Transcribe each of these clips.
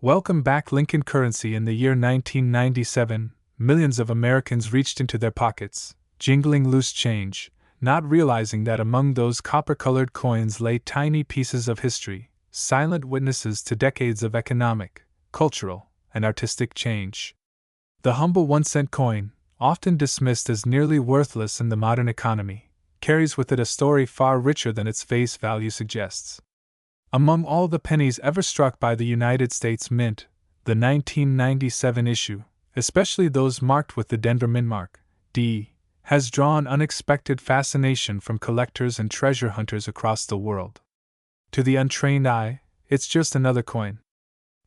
Welcome back. Lincoln currency. In the year 1997, millions of Americans reached into their pockets, jingling loose change, not realizing that among those copper-colored coins lay tiny pieces of history, silent witnesses to decades of economic, cultural, and artistic change. The humble 1-cent coin, often dismissed as nearly worthless in the modern economy, carries with it a story far richer than its face value suggests. Among all the pennies ever struck by the United States Mint, the 1997 issue, especially those marked with the Denver Mint mark, D, has drawn unexpected fascination from collectors and treasure hunters across the world. To the untrained eye, it's just another coin.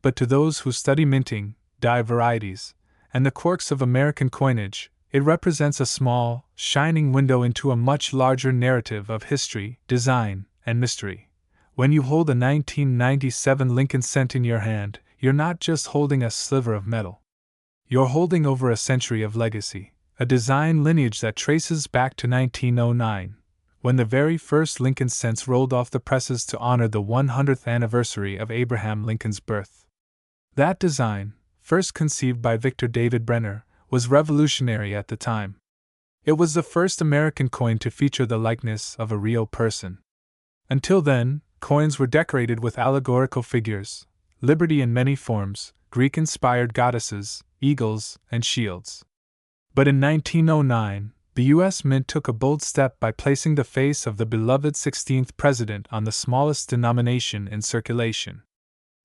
But to those who study minting, die varieties, and the quirks of American coinage, it represents a small, shining window into a much larger narrative of history, design, and mystery. When you hold a 1997 Lincoln cent in your hand, you're not just holding a sliver of metal. You're holding over a century of legacy, a design lineage that traces back to 1909, when the very first Lincoln cents rolled off the presses to honor the 100th anniversary of Abraham Lincoln's birth. That design, first conceived by Victor David Brenner, was revolutionary at the time. It was the first American coin to feature the likeness of a real person. Until then, coins were decorated with allegorical figures, liberty in many forms, Greek-inspired goddesses, eagles, and shields. But in 1909, the U.S. Mint took a bold step by placing the face of the beloved 16th president on the smallest denomination in circulation.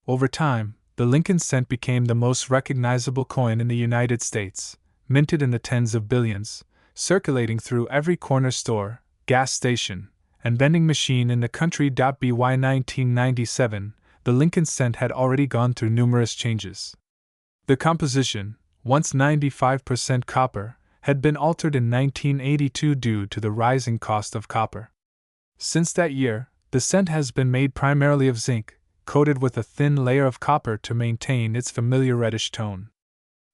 Over time, the Lincoln cent became the most recognizable coin in the United States, minted in the tens of billions, circulating through every corner store, gas station, and vending machine in the country. By 1997, the Lincoln cent had already gone through numerous changes. The composition, once 95% copper, had been altered in 1982 due to the rising cost of copper. Since that year, the cent has been made primarily of zinc, coated with a thin layer of copper to maintain its familiar reddish tone.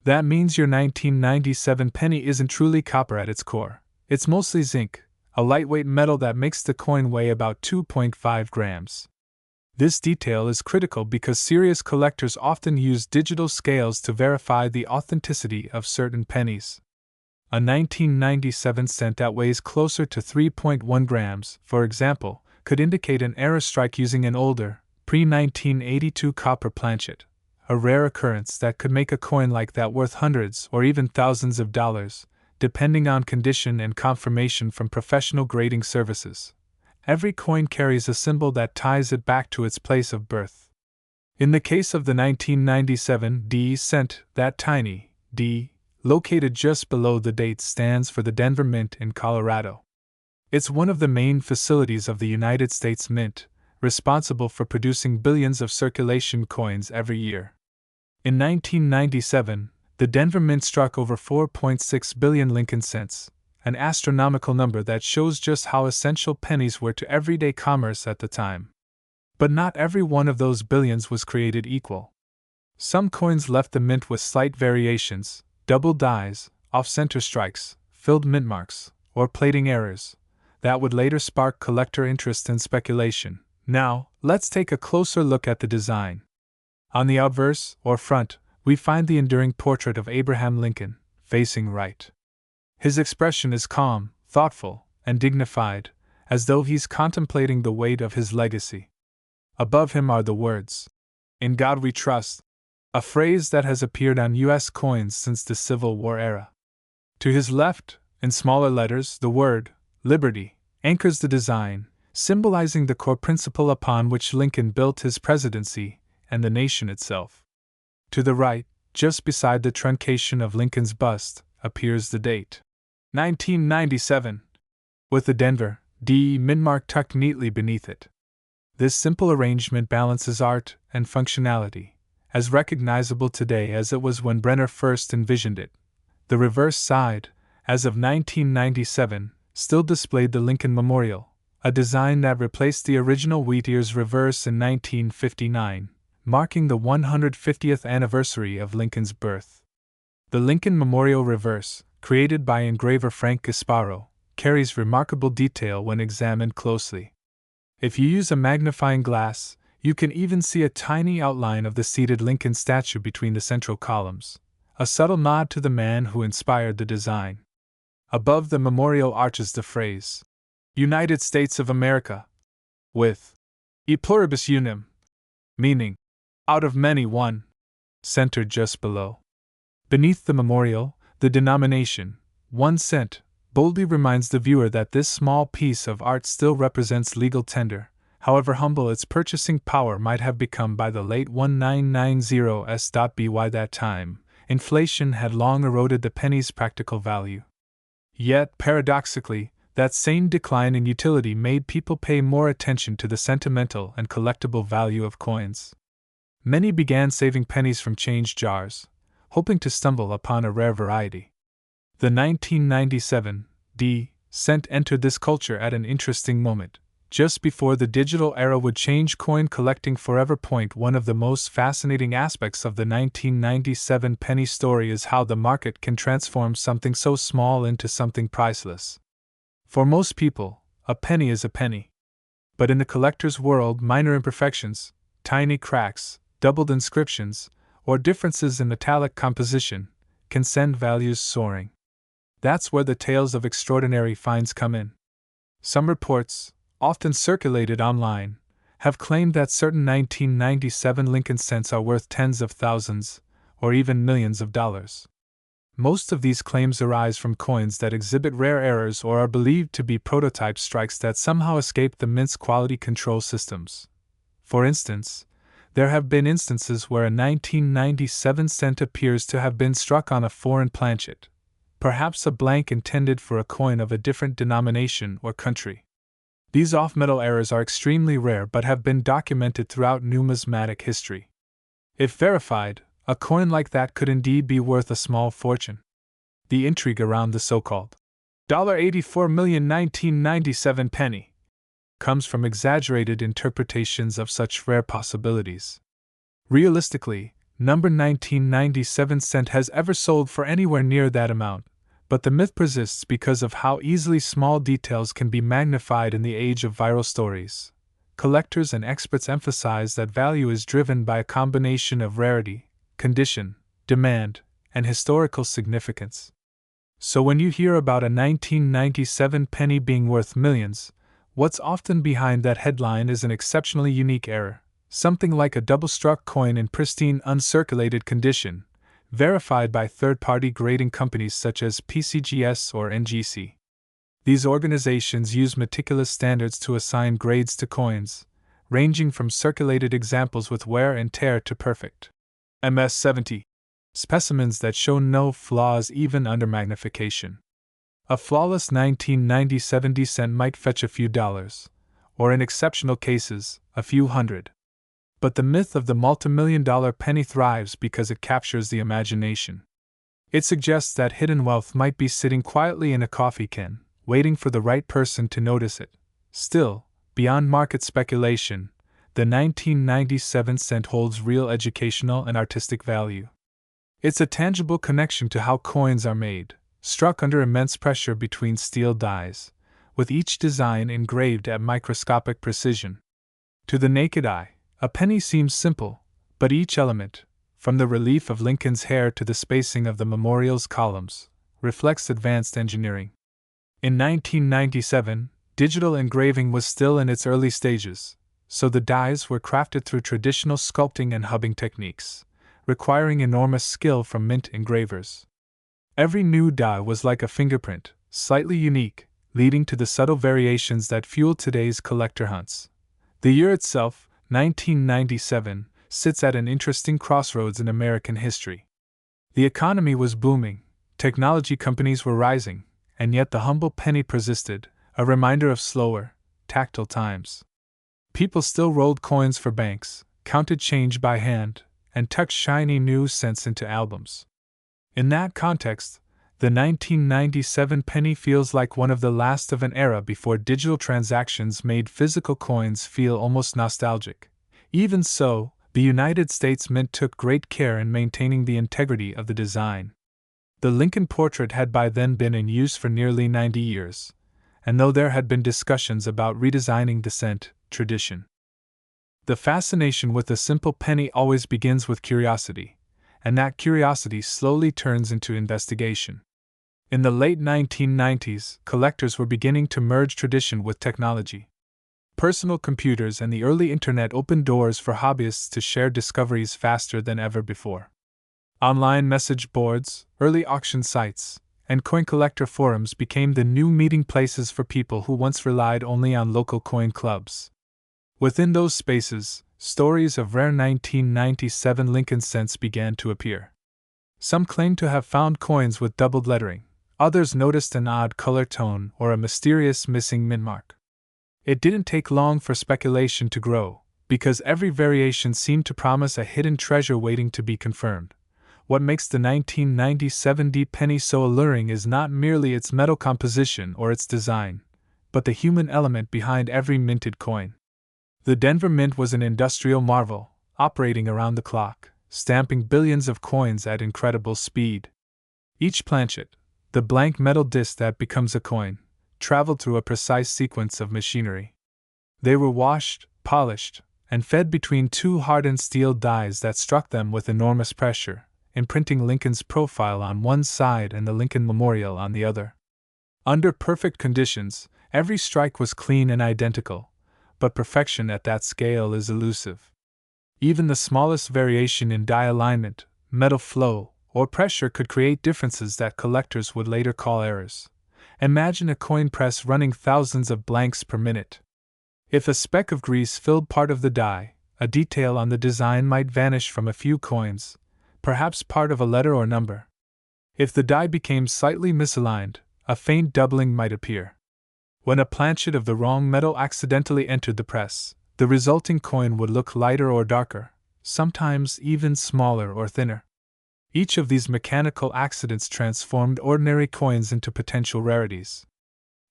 That means your 1997 penny isn't truly copper at its core, it's mostly zinc, a lightweight metal that makes the coin weigh about 2.5 grams. This detail is critical because serious collectors often use digital scales to verify the authenticity of certain pennies. A 1997 cent that weighs closer to 3.1 grams, for example, could indicate an error strike using an older, pre-1982 copper planchet, a rare occurrence that could make a coin like that worth hundreds or even thousands of dollars, depending on condition and confirmation from professional grading services. Every coin carries a symbol that ties it back to its place of birth. In the case of the 1997 D cent, that tiny D, located just below the date, stands for the Denver Mint in Colorado. It's one of the main facilities of the United States Mint, responsible for producing billions of circulation coins every year. In 1997, the Denver Mint struck over 4.6 billion Lincoln cents, an astronomical number that shows just how essential pennies were to everyday commerce at the time. But not every one of those billions was created equal. Some coins left the mint with slight variations, double dies, off-center strikes, filled mint marks, or plating errors, that would later spark collector interest and speculation. Now, let's take a closer look at the design. On the obverse, or front, we find the enduring portrait of Abraham Lincoln, facing right. His expression is calm, thoughtful, and dignified, as though he's contemplating the weight of his legacy. Above him are the words, "In God We Trust," a phrase that has appeared on U.S. coins since the Civil War era. To his left, in smaller letters, the word, "Liberty," anchors the design, symbolizing the core principle upon which Lincoln built his presidency and the nation itself. To the right, just beside the truncation of Lincoln's bust, appears the date, 1997, with the Denver D mint mark tucked neatly beneath it. This simple arrangement balances art and functionality, as recognizable today as it was when Brenner first envisioned it. The reverse side, as of 1997, still displayed the Lincoln Memorial, a design that replaced the original wheat ears reverse in 1959, marking the 150th anniversary of Lincoln's birth. The Lincoln Memorial reverse, created by engraver Frank Gasparo, carries remarkable detail when examined closely. If you use a magnifying glass, You can even see a tiny outline of the seated Lincoln statue between the central columns, a subtle nod to the man who inspired the design. Above the memorial arches the phrase, United States of America, with E pluribus unum, meaning, out of many one, centered just below. Beneath the memorial, the denomination, 1 cent, boldly reminds the viewer that this small piece of art still represents legal tender, however humble its purchasing power might have become by the late 1990s. That time, inflation had long eroded the penny's practical value. Yet, paradoxically, that same decline in utility made people pay more attention to the sentimental and collectible value of coins. Many began saving pennies from change jars, hoping to stumble upon a rare variety. The 1997 cent entered this culture at an interesting moment, just before the digital era would change coin collecting forever. One of the most fascinating aspects of the 1997 penny story is how the market can transform something so small into something priceless. For most people, a penny is a penny. But in the collector's world, minor imperfections, tiny cracks, doubled inscriptions, or differences in metallic composition can send values soaring. That's where the tales of extraordinary finds come in. Some reports, often circulated online, have claimed that certain 1997 Lincoln cents are worth tens of thousands, or even millions of dollars. Most of these claims arise from coins that exhibit rare errors or are believed to be prototype strikes that somehow escaped the mint's quality control systems. For instance, there have been instances where a 1997 cent appears to have been struck on a foreign planchet, perhaps a blank intended for a coin of a different denomination or country. These off-metal errors are extremely rare but have been documented throughout numismatic history. If verified, a coin like that could indeed be worth a small fortune. The intrigue around the so-called $84,000,1997 penny comes from exaggerated interpretations of such rare possibilities. Realistically, number 1997 cent has ever sold for anywhere near that amount, but the myth persists because of how easily small details can be magnified in the age of viral stories. Collectors and experts emphasize that value is driven by a combination of rarity, condition, demand, and historical significance. So when you hear about a 1997 penny being worth millions, what's often behind that headline is an exceptionally unique error, something like a double-struck coin in pristine uncirculated condition, verified by third-party grading companies such as PCGS or NGC. These organizations use meticulous standards to assign grades to coins, ranging from circulated examples with wear and tear to perfect MS-70 specimens that show no flaws even under magnification. A flawless 1997 cent might fetch a few dollars, or in exceptional cases, a few hundred. But the myth of the multimillion-dollar penny thrives because it captures the imagination. It suggests that hidden wealth might be sitting quietly in a coffee can, waiting for the right person to notice it. Still, beyond market speculation, the 1997 cent holds real educational and artistic value. It's a tangible connection to how coins are made, struck under immense pressure between steel dies, with each design engraved at microscopic precision. To the naked eye, a penny seems simple, but each element, from the relief of Lincoln's hair to the spacing of the memorial's columns, reflects advanced engineering. In 1997, digital engraving was still in its early stages, so the dies were crafted through traditional sculpting and hubbing techniques, requiring enormous skill from mint engravers. Every new die was like a fingerprint, slightly unique, leading to the subtle variations that fuel today's collector hunts. The year itself, 1997, sits at an interesting crossroads in American history. The economy was booming, technology companies were rising, and yet the humble penny persisted, a reminder of slower, tactile times. People still rolled coins for banks, counted change by hand, and tucked shiny new cents into albums. In that context, the 1997 penny feels like one of the last of an era before digital transactions made physical coins feel almost nostalgic. Even so, the United States Mint took great care in maintaining the integrity of the design. The Lincoln portrait had by then been in use for nearly 90 years, and though there had been discussions about redesigning the cent, tradition The fascination with a simple penny always begins with curiosity, and that curiosity slowly turns into investigation. In the late 1990s, collectors were beginning to merge tradition with technology. Personal computers and the early internet opened doors for hobbyists to share discoveries faster than ever before. Online message boards, early auction sites, and coin collector forums became the new meeting places for people who once relied only on local coin clubs. Within those spaces, stories of rare 1997 Lincoln cents began to appear. Some claimed to have found coins with doubled lettering, others noticed an odd color tone or a mysterious missing mint mark. It didn't take long for speculation to grow, because every variation seemed to promise a hidden treasure waiting to be confirmed. What makes the 1997 D penny so alluring is not merely its metal composition or its design, but the human element behind every minted coin. The Denver Mint was an industrial marvel, operating around the clock, stamping billions of coins at incredible speed. Each planchet, the blank metal disc that becomes a coin, traveled through a precise sequence of machinery. They were washed, polished, and fed between two hardened steel dies that struck them with enormous pressure, imprinting Lincoln's profile on one side and the Lincoln Memorial on the other. Under perfect conditions, every strike was clean and identical, but perfection at that scale is elusive. Even the smallest variation in die alignment, metal flow, or pressure could create differences that collectors would later call errors. Imagine a coin press running thousands of blanks per minute. If a speck of grease filled part of the die, a detail on the design might vanish from a few coins, perhaps part of a letter or number. If the die became slightly misaligned, a faint doubling might appear. When a planchet of the wrong metal accidentally entered the press, the resulting coin would look lighter or darker, sometimes even smaller or thinner. Each of these mechanical accidents transformed ordinary coins into potential rarities.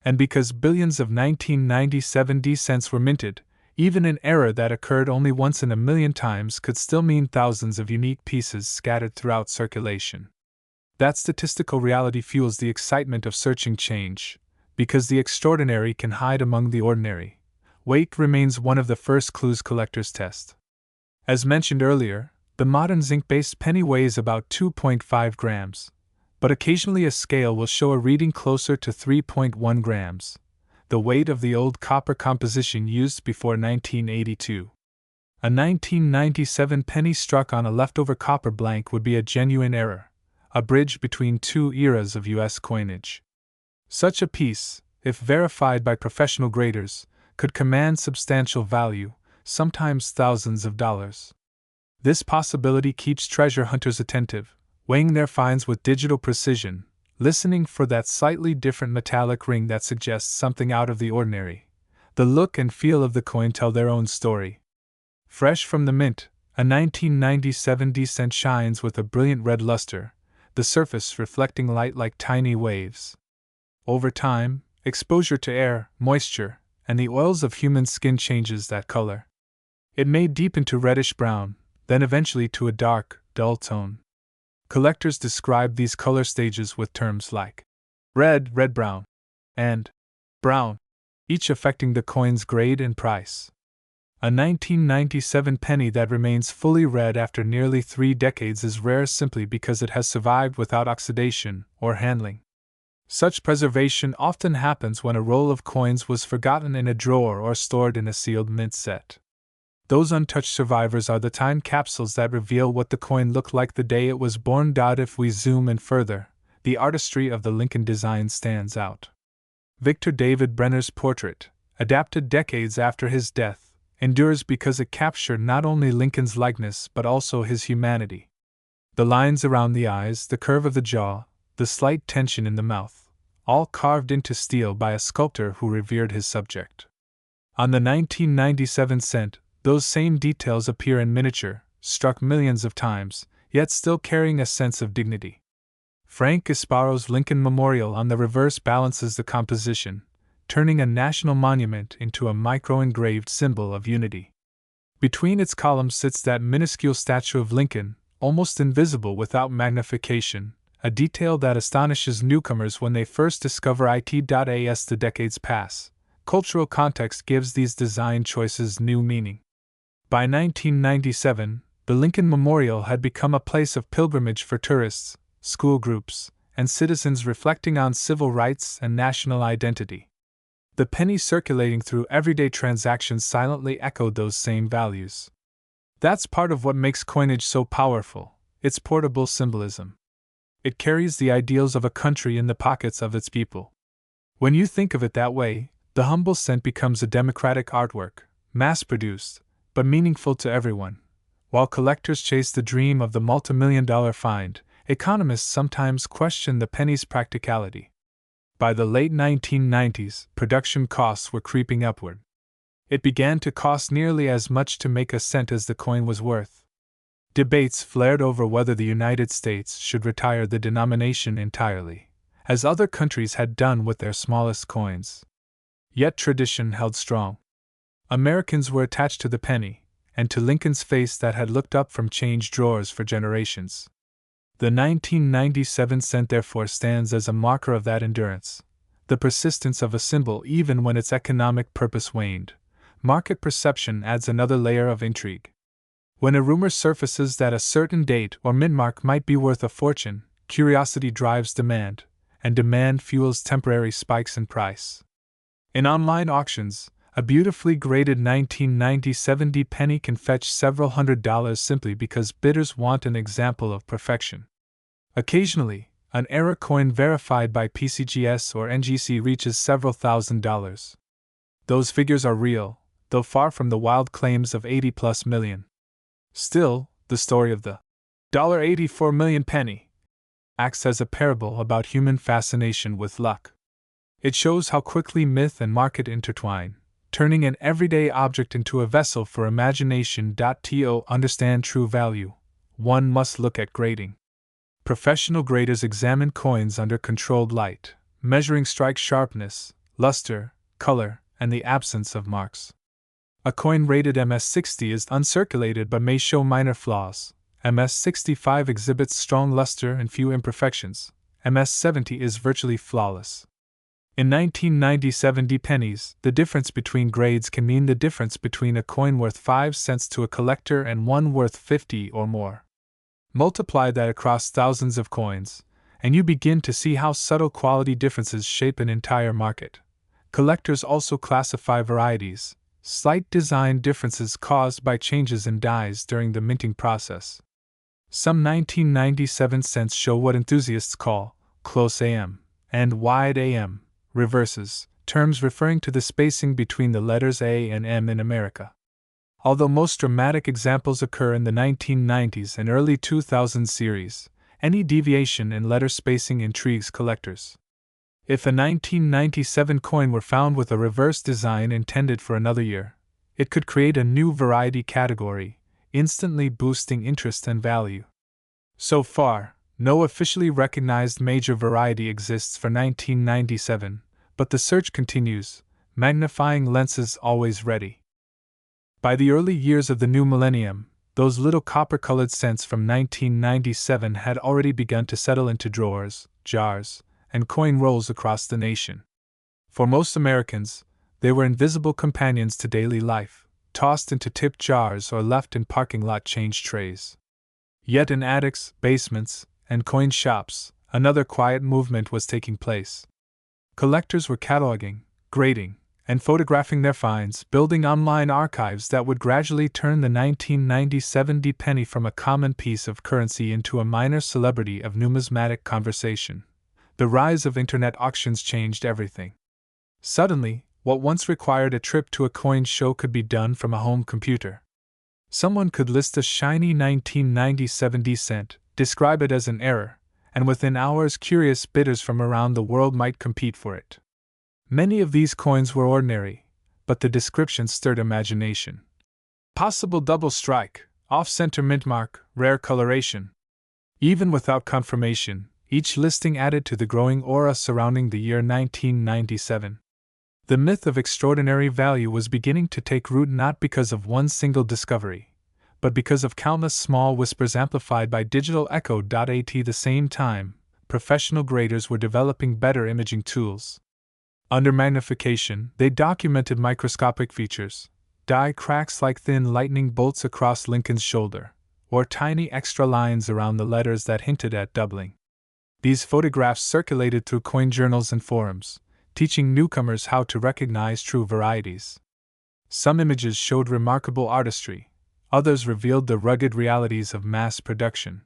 And because billions of 1997 D cents were minted, even an error that occurred only once in a million times could still mean thousands of unique pieces scattered throughout circulation. That statistical reality fuels the excitement of searching change, because the extraordinary can hide among the ordinary. Weight remains one of the first clues collectors test. As mentioned earlier, the modern zinc-based penny weighs about 2.5 grams, but occasionally a scale will show a reading closer to 3.1 grams, the weight of the old copper composition used before 1982. A 1997 penny struck on a leftover copper blank would be a genuine error, a bridge between two eras of U.S. coinage. Such a piece, if verified by professional graders, could command substantial value, sometimes thousands of dollars. This possibility keeps treasure hunters attentive, weighing their finds with digital precision, listening for that slightly different metallic ring that suggests something out of the ordinary. The look and feel of the coin tell their own story. Fresh from the mint, a 1997 D cent shines with a brilliant red luster, the surface reflecting light like tiny waves. Over time, exposure to air, moisture, and the oils of human skin changes that color. It may deepen to reddish brown, then eventually to a dark, dull tone. Collectors describe these color stages with terms like red, red-brown, and brown, each affecting the coin's grade and price. A 1997 penny that remains fully red after nearly 3 decades is rare simply because it has survived without oxidation or handling. Such preservation often happens when a roll of coins was forgotten in a drawer or stored in a sealed mint set. Those untouched survivors are the time capsules that reveal what the coin looked like the day it was born. If we zoom in further, the artistry of the Lincoln design stands out. Victor David Brenner's portrait, adapted decades after his death, endures because it captured not only Lincoln's likeness but also his humanity. The lines around the eyes, the curve of the jaw, the slight tension in the mouth, all carved into steel by a sculptor who revered his subject. On the 1997 cent, those same details appear in miniature, struck millions of times, yet still carrying a sense of dignity. Frank Gasparo's Lincoln Memorial on the reverse balances the composition, turning a national monument into a micro-engraved symbol of unity. Between its columns sits that minuscule statue of Lincoln, almost invisible without magnification, a detail that astonishes newcomers when they first discover it. As the decades pass, cultural context gives these design choices new meaning. By 1997, the Lincoln Memorial had become a place of pilgrimage for tourists, school groups, and citizens reflecting on civil rights and national identity. The pennies circulating through everyday transactions silently echoed those same values. That's part of what makes coinage so powerful, its portable symbolism. It carries the ideals of a country in the pockets of its people. When you think of it that way, the humble cent becomes a democratic artwork, mass-produced, but meaningful to everyone. While collectors chase the dream of the multimillion-dollar find, economists sometimes question the penny's practicality. By the late 1990s, production costs were creeping upward. It began to cost nearly as much to make a cent as the coin was worth. Debates flared over whether the United States should retire the denomination entirely, as other countries had done with their smallest coins. Yet tradition held strong. Americans were attached to the penny, and to Lincoln's face that had looked up from change drawers for generations. The 1997 cent therefore stands as a marker of that endurance, the persistence of a symbol even when its economic purpose waned. Market perception adds another layer of intrigue. When a rumor surfaces that a certain date or mintmark might be worth a fortune, curiosity drives demand, and demand fuels temporary spikes in price. In online auctions, a beautifully graded 1990 penny can fetch several $100s simply because bidders want an example of perfection. Occasionally, an error coin verified by PCGS or NGC reaches several $1,000s. Those figures are real, though far from the wild claims of 80+ million. Still, the story of the $84 million penny acts as a parable about human fascination with luck. It shows how quickly myth and market intertwine, turning an everyday object into a vessel for imagination. To understand true value, one must look at grading. Professional graders examine coins under controlled light, measuring strike sharpness, luster, color, and the absence of marks. A coin rated MS-60 is uncirculated but may show minor flaws. MS-65 exhibits strong luster and few imperfections. MS-70 is virtually flawless. In 1990 pennies, the difference between grades can mean the difference between a coin worth 5 cents to a collector and one worth 50 or more. Multiply that across thousands of coins, and you begin to see how subtle quality differences shape an entire market. Collectors also classify varieties, slight design differences caused by changes in dies during the minting process. Some 1997 cents show what enthusiasts call close AM and wide AM reverses, terms referring to the spacing between the letters A and M in America. Although most dramatic examples occur in the 1990s and early 2000s series, any deviation in letter spacing intrigues collectors. If a 1997 coin were found with a reverse design intended for another year, it could create a new variety category, instantly boosting interest and value. So far, no officially recognized major variety exists for 1997, but the search continues, magnifying lenses always ready. By the early years of the new millennium, those little copper-colored cents from 1997 had already begun to settle into drawers, jars, and coin rolls across the nation. For most Americans, they were invisible companions to daily life, tossed into tip jars or left in parking lot change trays. Yet in attics, basements, and coin shops, another quiet movement was taking place. Collectors were cataloging, grading, and photographing their finds, building online archives that would gradually turn the 1997 penny from a common piece of currency into a minor celebrity of numismatic conversation. The rise of internet auctions changed everything. Suddenly, what once required a trip to a coin show could be done from a home computer. Someone could list a shiny 1997 cent, describe it as an error, and within hours curious bidders from around the world might compete for it. Many of these coins were ordinary, but the descriptions stirred imagination. Possible double strike, off-center mintmark, rare coloration. Even without confirmation, each listing added to the growing aura surrounding the year 1997. The myth of extraordinary value was beginning to take root not because of one single discovery, but because of countless small whispers amplified by digital echo. At the same time, professional graders were developing better imaging tools. Under magnification, they documented microscopic features, die cracks like thin lightning bolts across Lincoln's shoulder, or tiny extra lines around the letters that hinted at doubling. These photographs circulated through coin journals and forums, teaching newcomers how to recognize true varieties. Some images showed remarkable artistry, others revealed the rugged realities of mass production.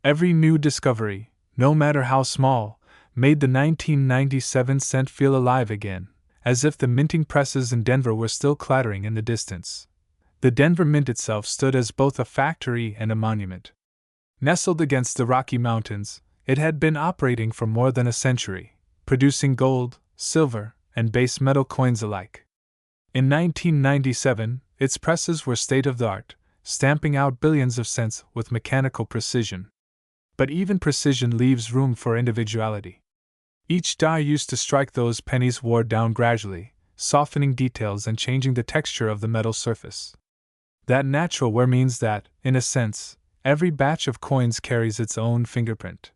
Every new discovery, no matter how small, made the 1997 cent feel alive again, as if the minting presses in Denver were still clattering in the distance. The Denver Mint itself stood as both a factory and a monument. Nestled against the Rocky Mountains, it had been operating for more than a century, producing gold, silver, and base metal coins alike. In 1997, its presses were state-of-the-art, stamping out billions of cents with mechanical precision. But even precision leaves room for individuality. Each die used to strike those pennies wore down gradually, softening details and changing the texture of the metal surface. That natural wear means that, in a sense, every batch of coins carries its own fingerprint.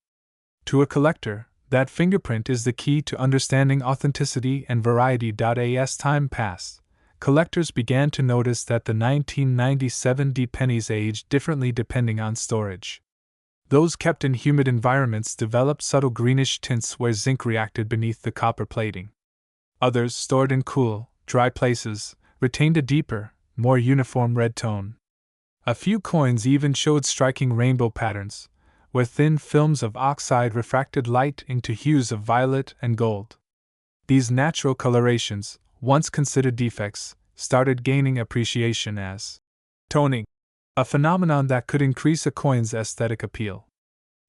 To a collector, that fingerprint is the key to understanding authenticity and variety. As time passed, collectors began to notice that the 1997 D pennies aged differently depending on storage. Those kept in humid environments developed subtle greenish tints where zinc reacted beneath the copper plating. Others, stored in cool, dry places, retained a deeper, more uniform red tone. A few coins even showed striking rainbow patterns, where thin films of oxide refracted light into hues of violet and gold. These natural colorations, once considered defects, started gaining appreciation as toning, a phenomenon that could increase a coin's aesthetic appeal.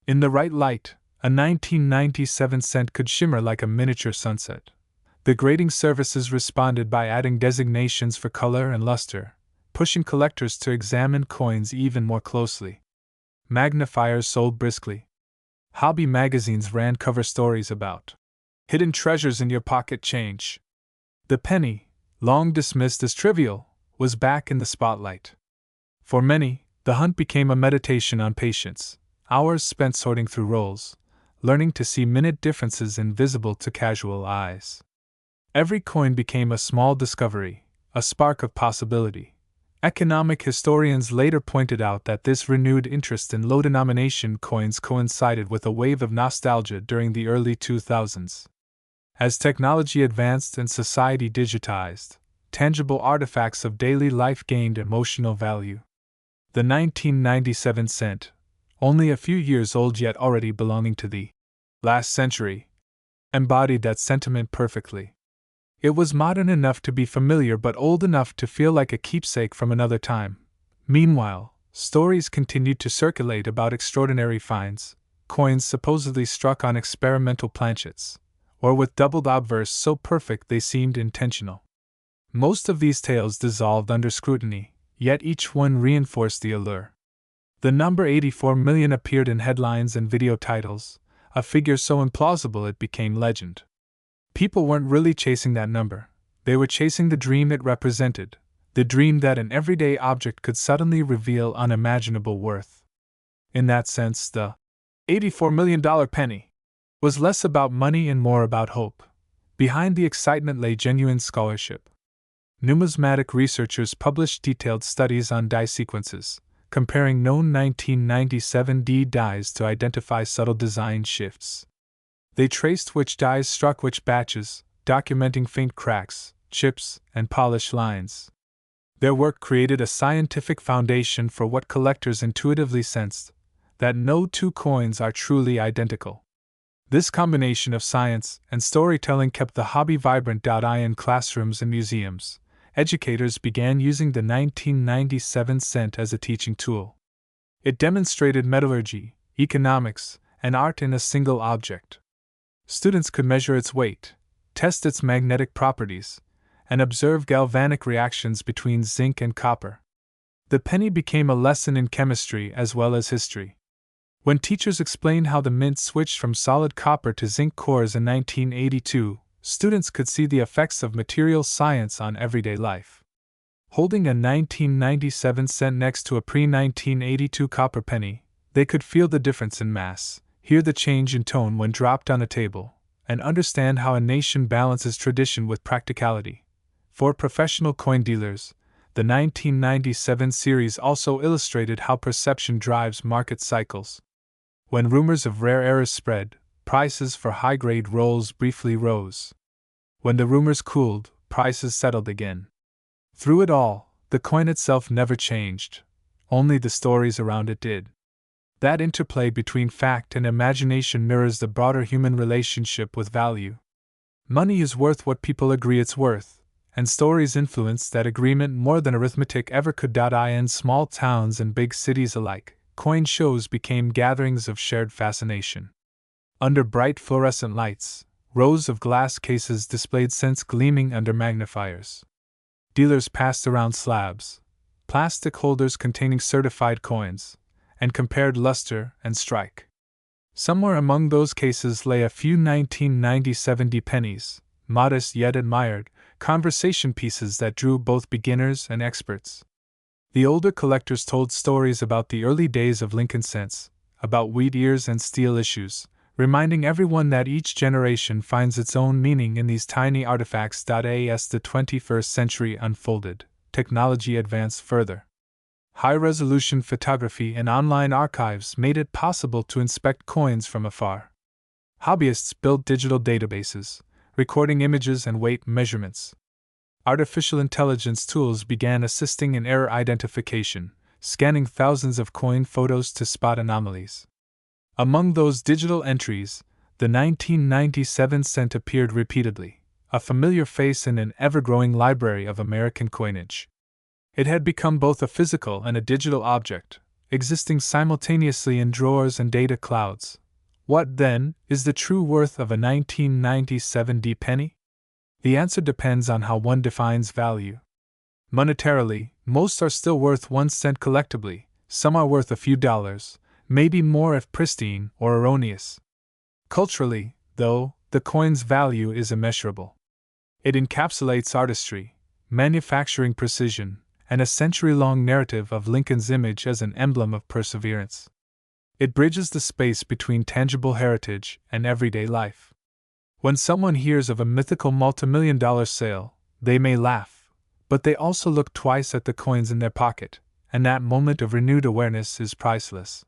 In the right light, a 1997 cent could shimmer like a miniature sunset. The grading services responded by adding designations for color and luster, pushing collectors to examine coins even more closely. Magnifiers sold briskly. Hobby magazines ran cover stories about hidden treasures in your pocket change. The penny, long dismissed as trivial, was back in the spotlight. For many, the hunt became a meditation on patience, hours spent sorting through rolls, learning to see minute differences invisible to casual eyes. Every coin became a small discovery, a spark of possibility. Economic historians later pointed out that this renewed interest in low-denomination coins coincided with a wave of nostalgia during the early 2000s. As technology advanced and society digitized, tangible artifacts of daily life gained emotional value. The 1997 cent, only a few years old yet already belonging to the last century, embodied that sentiment perfectly. It was modern enough to be familiar but old enough to feel like a keepsake from another time. Meanwhile, stories continued to circulate about extraordinary finds, coins supposedly struck on experimental planchets, or with doubled obverse so perfect they seemed intentional. Most of these tales dissolved under scrutiny, yet each one reinforced the allure. The number 84 million appeared in headlines and video titles, a figure so implausible it became legend. People weren't really chasing that number, they were chasing the dream it represented, the dream that an everyday object could suddenly reveal unimaginable worth. In that sense, the $84 million penny was less about money and more about hope. Behind the excitement lay genuine scholarship. Numismatic researchers published detailed studies on die sequences, comparing known 1997 D dies to identify subtle design shifts. They traced which dies struck which batches, documenting faint cracks, chips, and polish lines. Their work created a scientific foundation for what collectors intuitively sensed, that no two coins are truly identical. This combination of science and storytelling kept the hobby vibrant. In classrooms and museums, educators began using the 1997 cent as a teaching tool. It demonstrated metallurgy, economics, and art in a single object. Students could measure its weight, test its magnetic properties, and observe galvanic reactions between zinc and copper. The penny became a lesson in chemistry as well as history. When teachers explained how the mint switched from solid copper to zinc cores in 1982, students could see the effects of material science on everyday life. Holding a 1997 cent next to a pre-1982 copper penny, they could feel the difference in mass, hear the change in tone when dropped on a table, and understand how a nation balances tradition with practicality. For professional coin dealers, The 1997 series also illustrated how perception drives market cycles. When rumors of rare errors spread, prices for high-grade rolls briefly rose. When the rumors cooled, prices settled again. Through it all, the coin itself never changed. Only the stories around it did. That interplay between fact and imagination mirrors the broader human relationship with value. Money is worth what people agree it's worth, and stories influence that agreement more than arithmetic ever could. In small towns and big cities alike, coin shows became gatherings of shared fascination. Under bright fluorescent lights, rows of glass cases displayed cents gleaming under magnifiers. Dealers passed around slabs, plastic holders containing certified coins, and compared luster and strike. Somewhere among those cases lay a few 1997 pennies, modest yet admired, conversation pieces that drew both beginners and experts. The older collectors told stories about the early days of Lincoln cents, about wheat ears and steel issues, reminding everyone that each generation finds its own meaning in these tiny artifacts. As the 21st century unfolded, technology advanced further. High-resolution photography and online archives made it possible to inspect coins from afar. Hobbyists built digital databases, recording images and weight measurements. Artificial intelligence tools began assisting in error identification, scanning thousands of coin photos to spot anomalies. Among those digital entries, the 1997 cent appeared repeatedly, a familiar face in an ever-growing library of American coinage. It had become both a physical and a digital object, existing simultaneously in drawers and data clouds. What, then, is the true worth of a 1997 penny? The answer depends on how one defines value. Monetarily, most are still worth 1 cent collectively, some are worth a few dollars, maybe more if pristine or erroneous. Culturally, though, the coin's value is immeasurable. It encapsulates artistry, manufacturing precision, and a century-long narrative of Lincoln's image as an emblem of perseverance. It bridges the space between tangible heritage and everyday life. When someone hears of a mythical multimillion-dollar sale, they may laugh, but they also look twice at the coins in their pocket, and that moment of renewed awareness is priceless.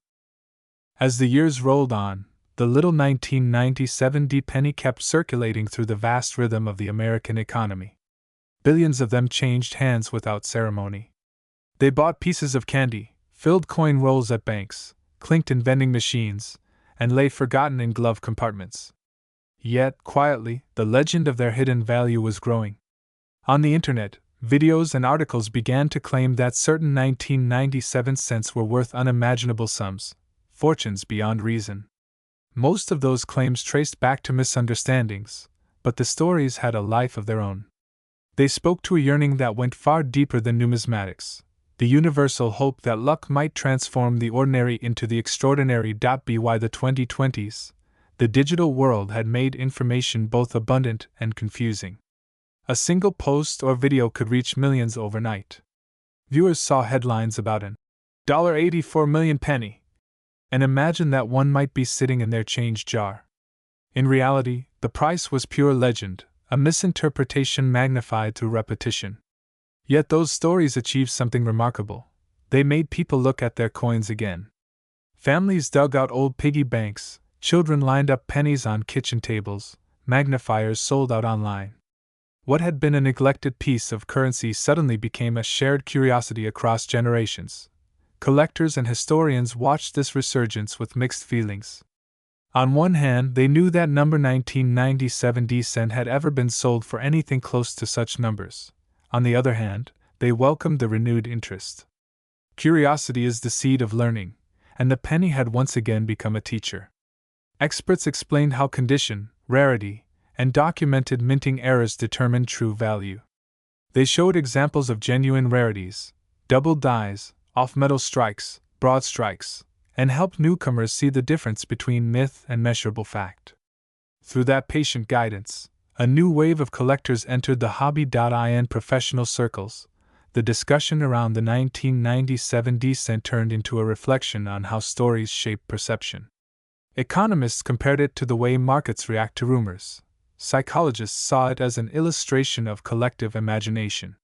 As the years rolled on, the little 1997 penny kept circulating through the vast rhythm of the American economy. Billions of them changed hands without ceremony. They bought pieces of candy, filled coin rolls at banks, clinked in vending machines, and lay forgotten in glove compartments. Yet, quietly, the legend of their hidden value was growing. On the internet, videos and articles began to claim that certain 1997 cents were worth unimaginable sums, fortunes beyond reason. Most of those claims traced back to misunderstandings, but the stories had a life of their own. They spoke to a yearning that went far deeper than numismatics, the universal hope that luck might transform the ordinary into the extraordinary. By the 2020s, the digital world had made information both abundant and confusing. A single post or video could reach millions overnight. Viewers saw headlines about an $84 million penny, and imagined that one might be sitting in their change jar. In reality, the price was pure legend, a misinterpretation magnified through repetition. Yet those stories achieved something remarkable. They made people look at their coins again. Families dug out old piggy banks, children lined up pennies on kitchen tables, magnifiers sold out online. What had been a neglected piece of currency suddenly became a shared curiosity across generations. Collectors and historians watched this resurgence with mixed feelings. On one hand, they knew that number 1997 cent had ever been sold for anything close to such numbers. On the other hand, they welcomed the renewed interest. Curiosity is the seed of learning, and the penny had once again become a teacher. Experts explained how condition, rarity, and documented minting errors determined true value. They showed examples of genuine rarities, double dies, off-metal strikes, broad strikes, and helped newcomers see the difference between myth and measurable fact. Through that patient guidance, a new wave of collectors entered the hobby.in professional circles. The discussion around the 1997 cent turned into a reflection on how stories shape perception. Economists compared it to the way markets react to rumors. Psychologists saw it as an illustration of collective imagination.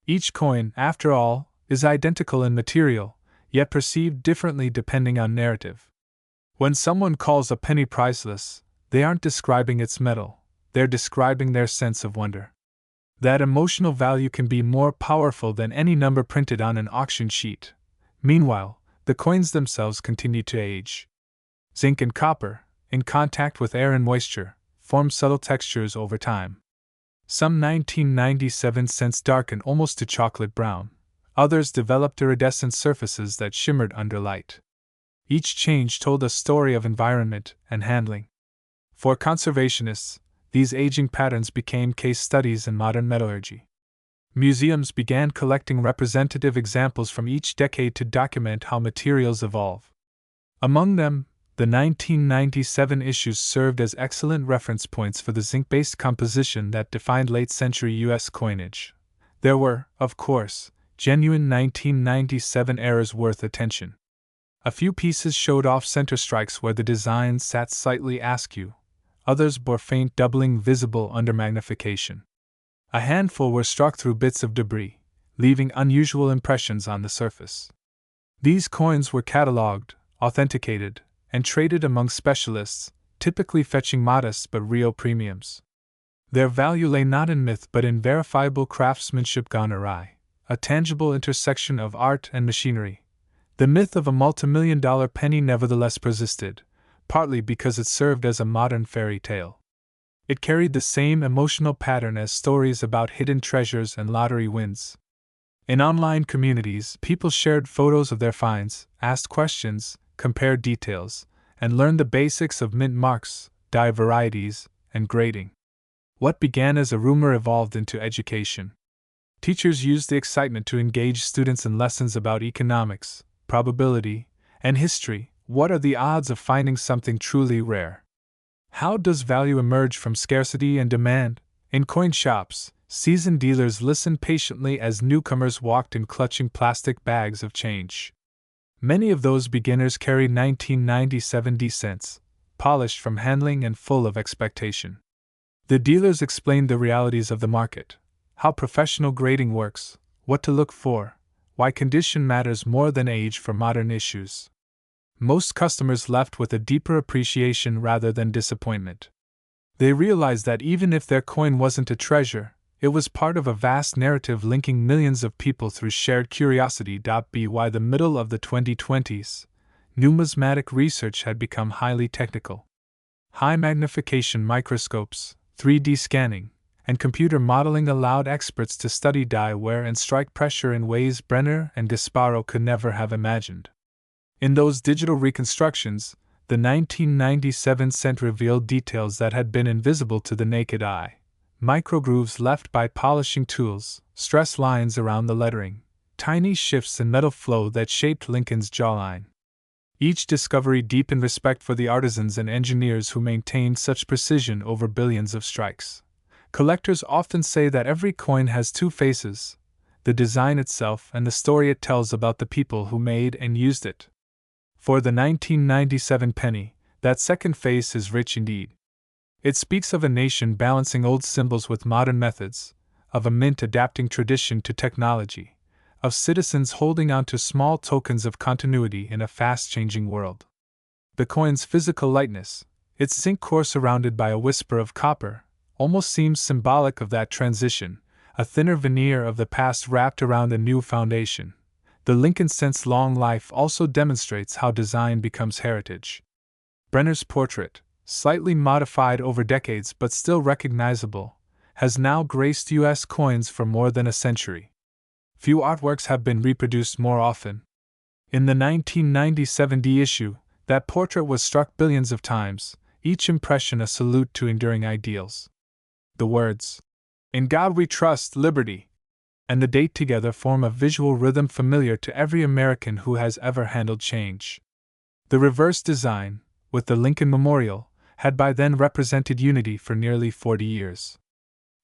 Each coin, after all, is identical in material, yet perceived differently depending on narrative. When someone calls a penny priceless, they aren't describing its metal, they're describing their sense of wonder. That emotional value can be more powerful than any number printed on an auction sheet. Meanwhile, the coins themselves continue to age. Zinc and copper, in contact with air and moisture, form subtle textures over time. Some 1997 cents darken almost to chocolate brown. Others developed iridescent surfaces that shimmered under light. Each change told a story of environment and handling. For conservationists, these aging patterns became case studies in modern metallurgy. Museums began collecting representative examples from each decade to document how materials evolve. Among them, the 1997 issues served as excellent reference points for the zinc-based composition that defined late-century U.S. coinage. There were, of course, genuine 1997 errors worth attention. A few pieces showed off-center strikes where the design sat slightly askew. Others bore faint doubling visible under magnification. A handful were struck through bits of debris, leaving unusual impressions on the surface. These coins were catalogued, authenticated, and traded among specialists, typically fetching modest but real premiums. Their value lay not in myth but in verifiable craftsmanship gone awry, a tangible intersection of art and machinery. The myth of a multimillion-dollar penny nevertheless persisted, partly because it served as a modern fairy tale. It carried the same emotional pattern as stories about hidden treasures and lottery wins. In online communities, people shared photos of their finds, asked questions, compared details, and learned the basics of mint marks, die varieties, and grading. What began as a rumor evolved into education. Teachers used the excitement to engage students in lessons about economics, probability, and history. What are the odds of finding something truly rare? How does value emerge from scarcity and demand? In coin shops, seasoned dealers listened patiently as newcomers walked in clutching plastic bags of change. Many of those beginners carried 1997 cents, polished from handling and full of expectation. The dealers explained the realities of the market, how professional grading works, what to look for, why condition matters more than age for modern issues. Most customers left with a deeper appreciation rather than disappointment. They realized that even if their coin wasn't a treasure, it was part of a vast narrative linking millions of people through shared curiosity. By the middle of the 2020s, numismatic research had become highly technical. High magnification microscopes, 3D scanning, and computer modeling allowed experts to study die wear and strike pressure in ways Brenner and Disparo could never have imagined. In those digital reconstructions, the 1997 cent revealed details that had been invisible to the naked eye. Microgrooves left by polishing tools, stress lines around the lettering, tiny shifts in metal flow that shaped Lincoln's jawline. Each discovery deepened respect for the artisans and engineers who maintained such precision over billions of strikes. Collectors often say that every coin has two faces: the design itself and the story it tells about the people who made and used it. For the 1997 penny, that second face is rich indeed. It speaks of a nation balancing old symbols with modern methods, of a mint adapting tradition to technology, of citizens holding on to small tokens of continuity in a fast-changing world. The coin's physical lightness, its zinc core surrounded by a whisper of copper, almost seems symbolic of that transition, a thinner veneer of the past wrapped around a new foundation. The Lincoln cent's long life also demonstrates how design becomes heritage. Brenner's portrait, slightly modified over decades but still recognizable, has now graced U.S. coins for more than a century. Few artworks have been reproduced more often. In the 1997 issue, that portrait was struck billions of times, each impression a salute to enduring ideals. The words, "In God We Trust, Liberty," and the date together form a visual rhythm familiar to every American who has ever handled change. The reverse design, with the Lincoln Memorial, had by then represented unity for nearly 40 years.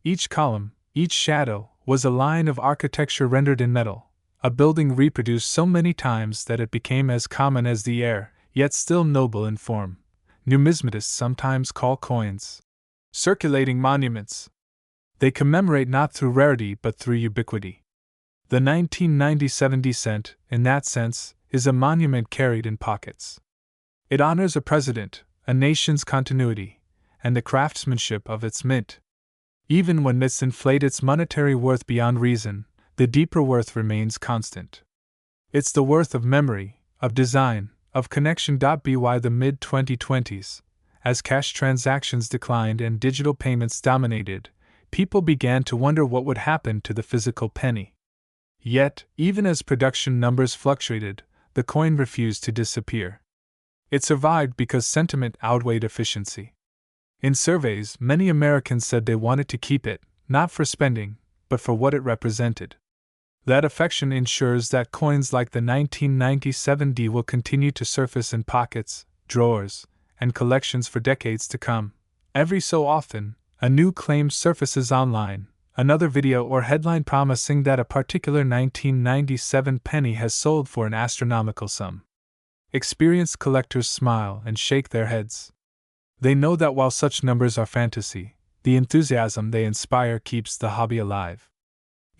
Each column, each shadow, was a line of architecture rendered in metal, a building reproduced so many times that it became as common as the air, yet still noble in form. Numismatists sometimes call coins circulating monuments. They commemorate not through rarity but through ubiquity. The 1997 cent, in that sense, is a monument carried in pockets. It honors a president, a nation's continuity, and the craftsmanship of its mint. Even when myths inflate its monetary worth beyond reason, the deeper worth remains constant. It's the worth of memory, of design, of connection. By the mid-2020s, as cash transactions declined and digital payments dominated, people began to wonder what would happen to the physical penny. Yet, even as production numbers fluctuated, the coin refused to disappear. It survived because sentiment outweighed efficiency. In surveys, many Americans said they wanted to keep it, not for spending, but for what it represented. That affection ensures that coins like the 1997 will continue to surface in pockets, drawers, and collections for decades to come. Every so often, a new claim surfaces online, another video or headline promising that a particular 1997 penny has sold for an astronomical sum. Experienced collectors smile and shake their heads. They know that while such numbers are fantasy, the enthusiasm they inspire keeps the hobby alive.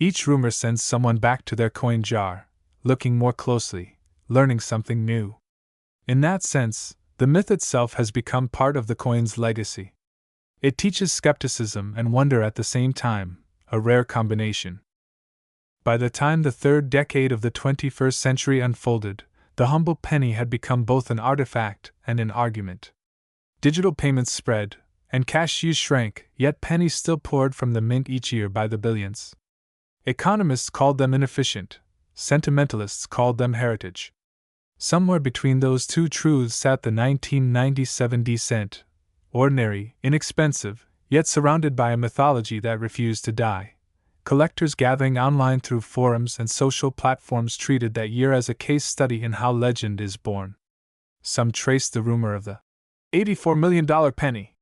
Each rumor sends someone back to their coin jar, looking more closely, learning something new. In that sense, the myth itself has become part of the coin's legacy. It teaches skepticism and wonder at the same time, a rare combination. By the time the third decade of the 21st century unfolded, the humble penny had become both an artifact and an argument. Digital payments spread, and cash use shrank, yet pennies still poured from the mint each year by the billions. Economists called them inefficient, sentimentalists called them heritage. Somewhere between those two truths sat the 1997 cent, ordinary, inexpensive, yet surrounded by a mythology that refused to die. Collectors gathering online through forums and social platforms treated that year as a case study in how legend is born. Some traced the rumor of the $84 million penny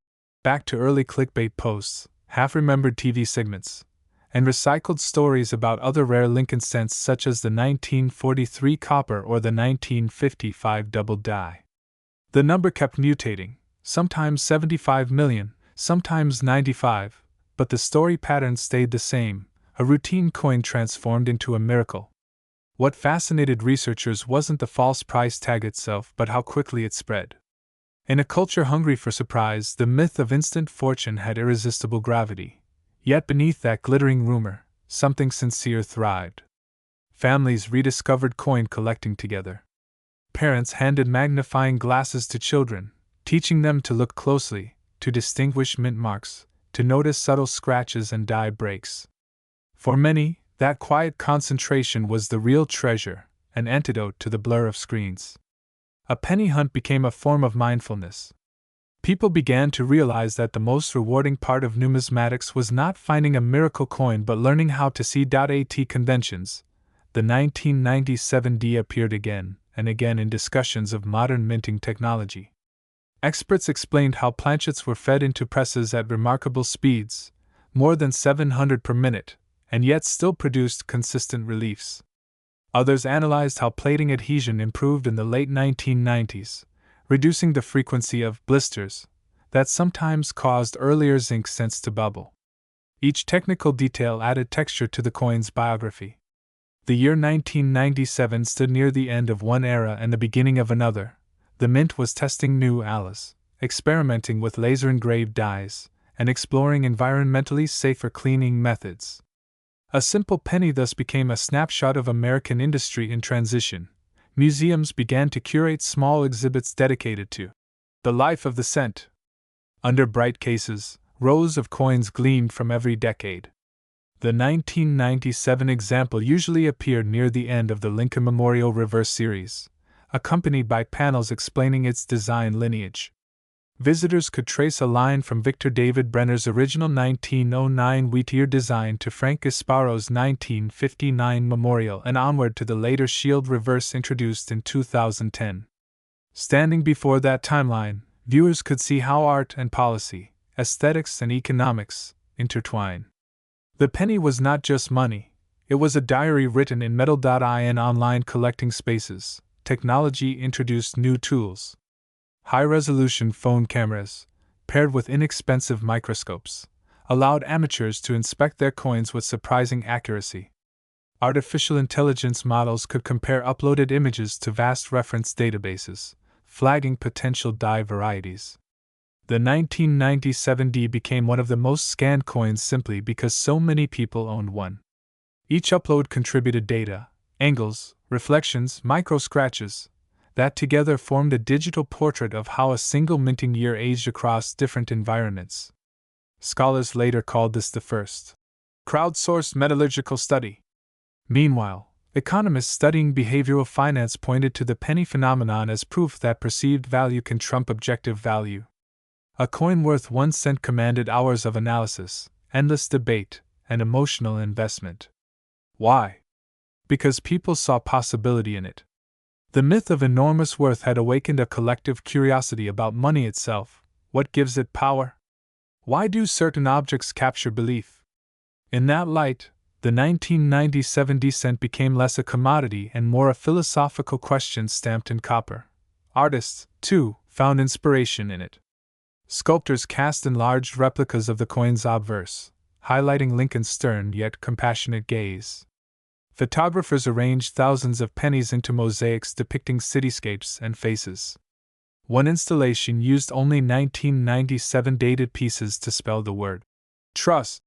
back to early clickbait posts, half-remembered TV segments, and recycled stories about other rare Lincoln cents such as the 1943 copper or the 1955 double die. The number kept mutating, sometimes 75 million, sometimes 95, but the story pattern stayed the same, a routine coin transformed into a miracle. What fascinated researchers wasn't the false price tag itself but how quickly it spread. In a culture hungry for surprise, the myth of instant fortune had irresistible gravity. Yet beneath that glittering rumor, something sincere thrived. Families rediscovered coin collecting together. Parents handed magnifying glasses to children, teaching them to look closely, to distinguish mint marks, to notice subtle scratches and die breaks. For many, that quiet concentration was the real treasure, an antidote to the blur of screens. A penny hunt became a form of mindfulness. People began to realize that the most rewarding part of numismatics was not finding a miracle coin but learning how to see. At conventions, the 1997 appeared again and again in discussions of modern minting technology. Experts explained how planchets were fed into presses at remarkable speeds, more than 700 per minute, and yet still produced consistent reliefs. Others analyzed how plating adhesion improved in the late 1990s, reducing the frequency of blisters that sometimes caused earlier zinc cents to bubble. Each technical detail added texture to the coin's biography. The year 1997 stood near the end of one era and the beginning of another. The mint was testing new alloys, experimenting with laser-engraved dyes, and exploring environmentally safer cleaning methods. A simple penny thus became a snapshot of American industry in transition. Museums began to curate small exhibits dedicated to the life of the cent. Under bright cases, rows of coins gleamed from every decade. The 1997 example usually appeared near the end of the Lincoln Memorial Reverse Series, accompanied by panels explaining its design lineage. Visitors could trace a line from Victor David Brenner's original 1909 Whittier design to Frank Gasparo's 1959 Memorial and onward to the later Shield reverse introduced in 2010. Standing before that timeline, viewers could see how art and policy, aesthetics and economics, intertwine. The penny was not just money, it was a diary written in metal. In online collecting spaces, technology introduced new tools. High-resolution phone cameras, paired with inexpensive microscopes, allowed amateurs to inspect their coins with surprising accuracy. Artificial intelligence models could compare uploaded images to vast reference databases, flagging potential dye varieties. The 1997 D became one of the most scanned coins simply because so many people owned one. Each upload contributed data, angles, reflections, micro scratches, that together formed a digital portrait of how a single minting year aged across different environments. Scholars later called this the first crowdsourced metallurgical study. Meanwhile, economists studying behavioral finance pointed to the penny phenomenon as proof that perceived value can trump objective value. A coin worth 1 cent commanded hours of analysis, endless debate, and emotional investment. Why? Because people saw possibility in it. The myth of enormous worth had awakened a collective curiosity about money itself. What gives it power? Why do certain objects capture belief? In that light, the 1997 cent became less a commodity and more a philosophical question stamped in copper. Artists, too, found inspiration in it. Sculptors cast enlarged replicas of the coin's obverse, highlighting Lincoln's stern yet compassionate gaze. Photographers arranged thousands of pennies into mosaics depicting cityscapes and faces. One installation used only 1997 dated pieces to spell the word trust,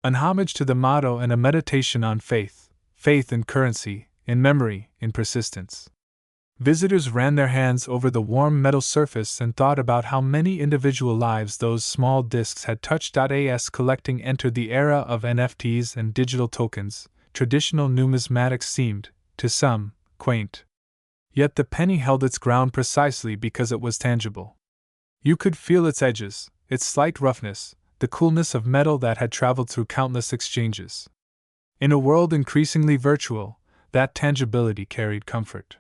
an homage to the motto and a meditation on faith, faith in currency, in memory, in persistence. Visitors ran their hands over the warm metal surface and thought about how many individual lives those small discs had touched. As collecting entered the era of NFTs and digital tokens, traditional numismatics seemed, to some, quaint. Yet the penny held its ground precisely because it was tangible. You could feel its edges, its slight roughness, the coolness of metal that had traveled through countless exchanges. In a world increasingly virtual, that tangibility carried comfort.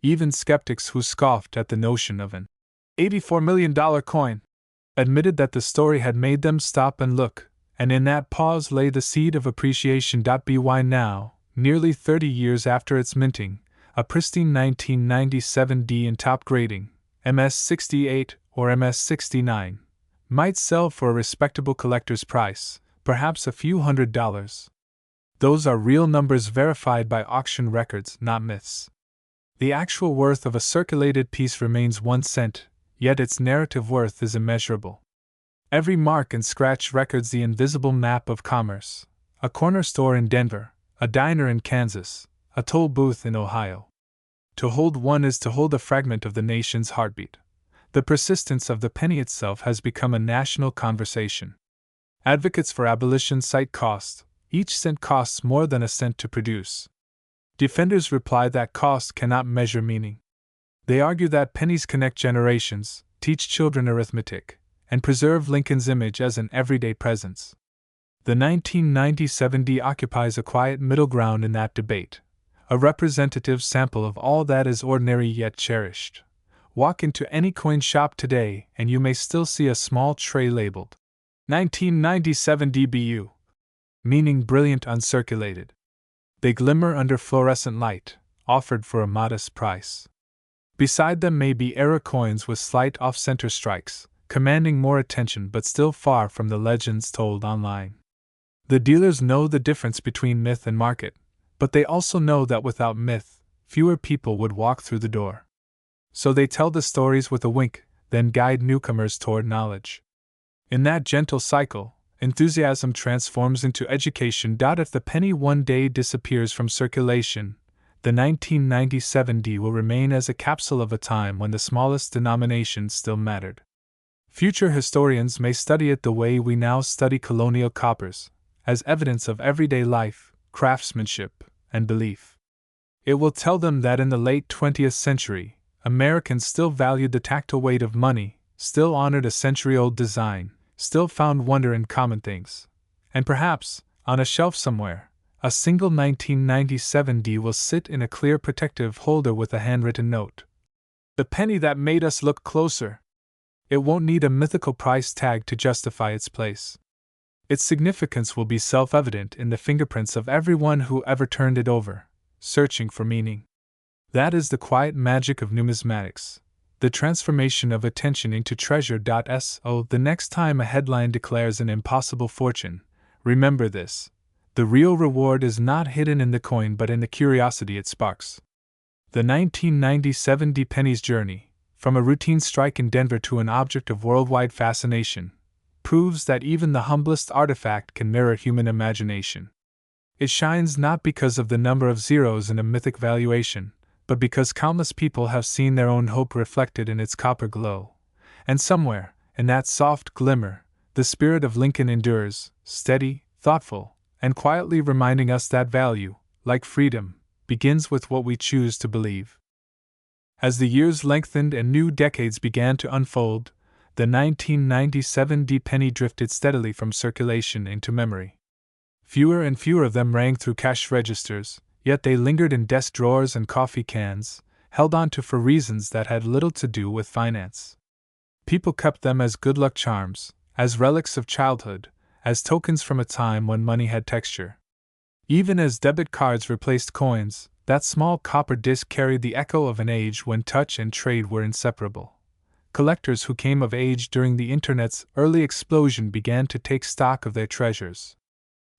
Even skeptics who scoffed at the notion of an $84 million coin admitted that the story had made them stop and look, and in that pause lay the seed of appreciation. By now, nearly 30 years after its minting, a pristine 1997 D in top grading, MS68 or MS69, might sell for a respectable collector's price, perhaps a few $100s. Those are real numbers verified by auction records, not myths. The actual worth of a circulated piece remains 1 cent, yet its narrative worth is immeasurable. Every mark and scratch records the invisible map of commerce: a corner store in Denver, a diner in Kansas, a toll booth in Ohio. To hold one is to hold a fragment of the nation's heartbeat. The persistence of the penny itself has become a national conversation. Advocates for abolition cite cost: each cent costs more than a cent to produce. Defenders reply that cost cannot measure meaning. They argue that pennies connect generations, teach children arithmetic, and preserve Lincoln's image as an everyday presence. The 1997 D occupies a quiet middle ground in that debate, a representative sample of all that is ordinary yet cherished. Walk into any coin shop today and you may still see a small tray labeled 1997 DBU, meaning brilliant uncirculated. They glimmer under fluorescent light, offered for a modest price. Beside them may be era coins with slight off-center strikes, commanding more attention but still far from the legends told online. The dealers know the difference between myth and market, but they also know that without myth, fewer people would walk through the door. So they tell the stories with a wink, then guide newcomers toward knowledge. In that gentle cycle, enthusiasm transforms into education. If the penny one day disappears from circulation, the 1997 D will remain as a capsule of a time when the smallest denominations still mattered. Future historians may study it the way we now study colonial coppers, as evidence of everyday life, craftsmanship, and belief. It will tell them that in the late 20th century, Americans still valued the tactile weight of money, still honored a century-old design, still found wonder in common things. And perhaps, on a shelf somewhere, a single 1997 D will sit in a clear protective holder with a handwritten note. The penny that made us look closer. It won't need a mythical price tag to justify its place. Its significance will be self-evident in the fingerprints of everyone who ever turned it over, searching for meaning. That is the quiet magic of numismatics, the transformation of attention into treasure. So the next time a headline declares an impossible fortune, remember this: The real reward is not hidden in the coin but in the curiosity it sparks. The 1997 Pennies journey, from a routine strike in Denver to an object of worldwide fascination, proves that even the humblest artifact can mirror human imagination. It shines not because of the number of zeros in a mythic valuation, but because countless people have seen their own hope reflected in its copper glow. And somewhere, in that soft glimmer, the spirit of Lincoln endures, steady, thoughtful, and quietly reminding us that value, like freedom, begins with what we choose to believe. As the years lengthened and new decades began to unfold, the 1997 penny drifted steadily from circulation into memory. Fewer and fewer of them rang through cash registers, yet they lingered in desk drawers and coffee cans, held on to for reasons that had little to do with finance. People kept them as good luck charms, as relics of childhood, as tokens from a time when money had texture. Even as debit cards replaced coins, that small copper disc carried the echo of an age when touch and trade were inseparable. Collectors who came of age during the Internet's early explosion began to take stock of their treasures.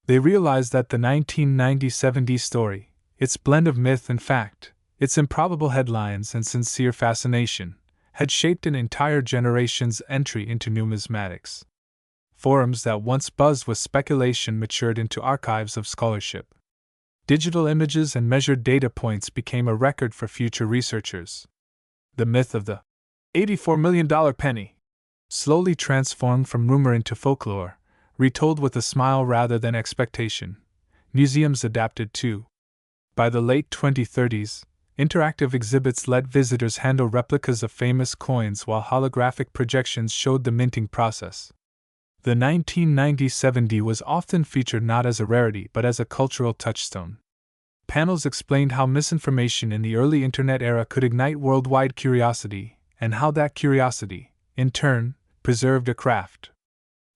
They realized that the 1997 story, its blend of myth and fact, its improbable headlines and sincere fascination, had shaped an entire generation's entry into numismatics. Forums that once buzzed with speculation matured into archives of scholarship. Digital images and measured data points became a record for future researchers. The myth of the $84 million penny slowly transformed from rumor into folklore, retold with a smile rather than expectation. Museums adapted too. By the late 2030s, interactive exhibits let visitors handle replicas of famous coins while holographic projections showed the minting process. The 1997 was often featured not as a rarity but as a cultural touchstone. Panels explained how misinformation in the early Internet era could ignite worldwide curiosity, and how that curiosity, in turn, preserved a craft.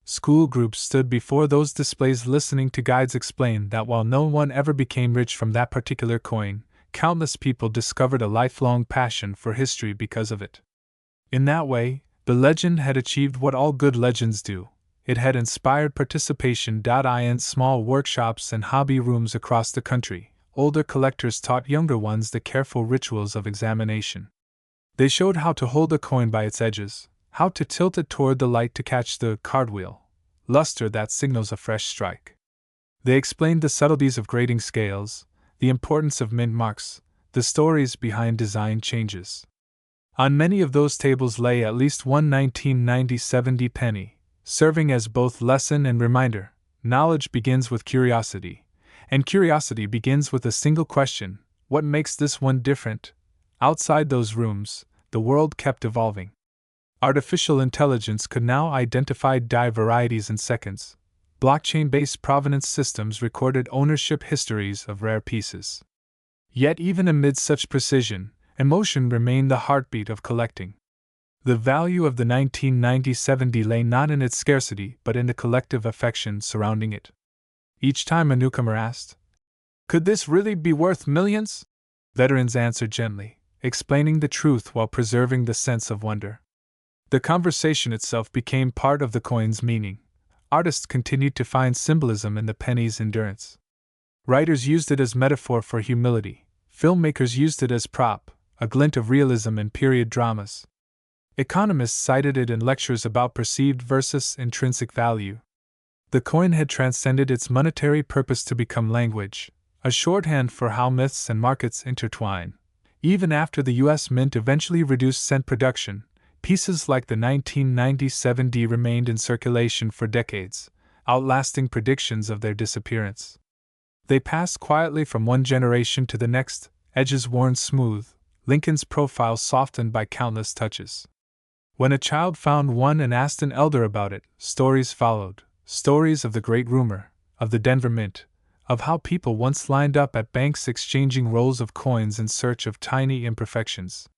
School groups stood before those displays listening to guides explain that while no one ever became rich from that particular coin, countless people discovered a lifelong passion for history because of it. In that way, the legend had achieved what all good legends do. It had inspired participation. In small workshops and hobby rooms across the country, older collectors taught younger ones the careful rituals of examination. They showed how to hold a coin by its edges, how to tilt it toward the light to catch the cartwheel luster that signals a fresh strike. They explained the subtleties of grading scales, the importance of mint marks, the stories behind design changes. On many of those tables lay at least one 1997 penny, serving as both lesson and reminder. Knowledge begins with curiosity, and curiosity begins with a single question: what makes this one different? Outside those rooms, the world kept evolving. Artificial intelligence could now identify die varieties in seconds. Blockchain-based provenance systems recorded ownership histories of rare pieces. Yet even amid such precision, emotion remained the heartbeat of collecting. The value of the 1997 lay not in its scarcity but in the collective affection surrounding it. Each time a newcomer asked, "Could this really be worth millions?" veterans answered gently, explaining the truth while preserving the sense of wonder. The conversation itself became part of the coin's meaning. Artists continued to find symbolism in the penny's endurance. Writers used it as metaphor for humility. Filmmakers used it as prop, a glint of realism in period dramas. Economists cited it in lectures about perceived versus intrinsic value. The coin had transcended its monetary purpose to become language, a shorthand for how myths and markets intertwine. Even after the U.S. Mint eventually reduced cent production, pieces like the 1997 remained in circulation for decades, outlasting predictions of their disappearance. They passed quietly from one generation to the next, edges worn smooth, Lincoln's profile softened by countless touches. When a child found one and asked an elder about it, stories followed, stories of the Great Rumor, of the Denver Mint, of how people once lined up at banks exchanging rolls of coins in search of tiny imperfections.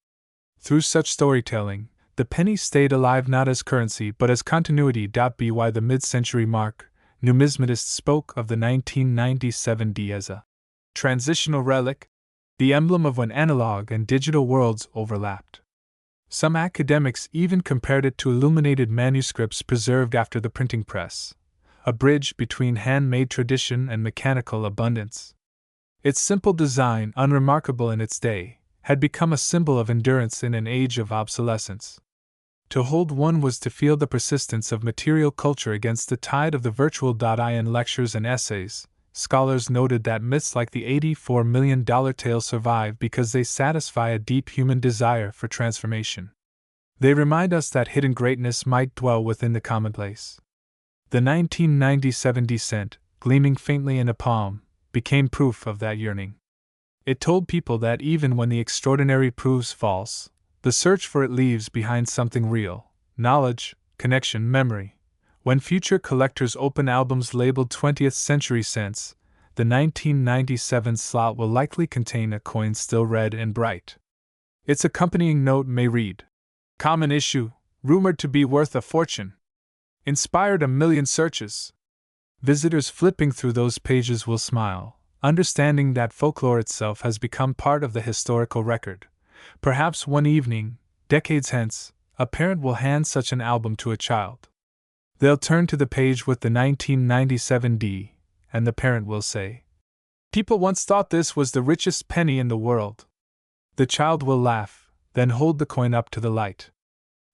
Through such storytelling, the penny stayed alive not as currency but as continuity. By the mid-century mark, numismatists spoke of the 1997 as a transitional relic, the emblem of when analog and digital worlds overlapped. Some academics even compared it to illuminated manuscripts preserved after the printing press, a bridge between handmade tradition and mechanical abundance. Its simple design, unremarkable in its day, had become a symbol of endurance in an age of obsolescence. To hold one was to feel the persistence of material culture against the tide of the virtual. In lectures and essays, scholars noted that myths like the $84 million tale survive because they satisfy a deep human desire for transformation. They remind us that hidden greatness might dwell within the commonplace. The 1997 descent, gleaming faintly in a palm, became proof of that yearning. It told people that even when the extraordinary proves false, the search for it leaves behind something real: knowledge, connection, memory. When future collectors open albums labeled 20th Century Cents, the 1997 slot will likely contain a coin still red and bright. Its accompanying note may read, "Common issue, rumored to be worth a fortune. Inspired a million searches." Visitors flipping through those pages will smile, understanding that folklore itself has become part of the historical record. Perhaps one evening, decades hence, a parent will hand such an album to a child. They'll turn to the page with the 1997 D, and the parent will say, "People once thought this was the richest penny in the world." The child will laugh, then hold the coin up to the light.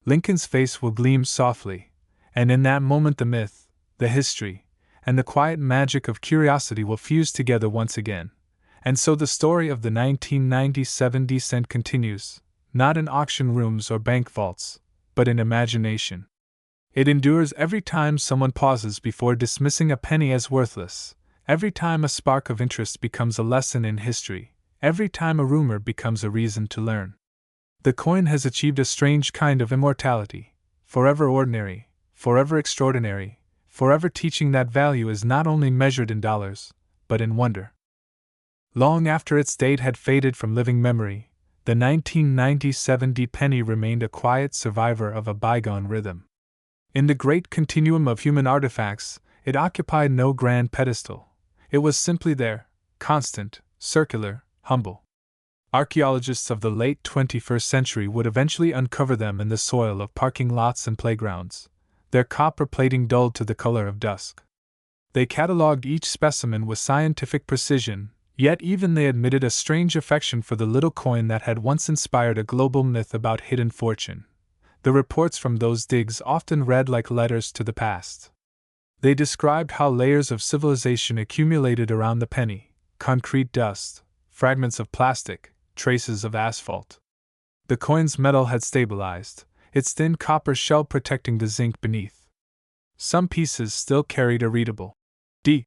Lincoln's face will gleam softly, and in that moment the myth, the history, and the quiet magic of curiosity will fuse together once again. And so the story of the 1997 descent continues, not in auction rooms or bank vaults, but in imagination. It endures every time someone pauses before dismissing a penny as worthless, every time a spark of interest becomes a lesson in history, every time a rumor becomes a reason to learn. The coin has achieved a strange kind of immortality, forever ordinary, forever extraordinary, forever teaching that value is not only measured in dollars, but in wonder. Long after its date had faded from living memory, the 1997 D penny remained a quiet survivor of a bygone rhythm. In the great continuum of human artifacts, it occupied no grand pedestal. It was simply there, constant, circular, humble. Archaeologists of the late 21st century would eventually uncover them in the soil of parking lots and playgrounds, their copper plating dulled to the color of dusk. They catalogued each specimen with scientific precision, yet even they admitted a strange affection for the little coin that had once inspired a global myth about hidden fortune. The reports from those digs often read like letters to the past. They described how layers of civilization accumulated around the penny: concrete dust, fragments of plastic, traces of asphalt. The coin's metal had stabilized, its thin copper shell protecting the zinc beneath. Some pieces still carried a readable D,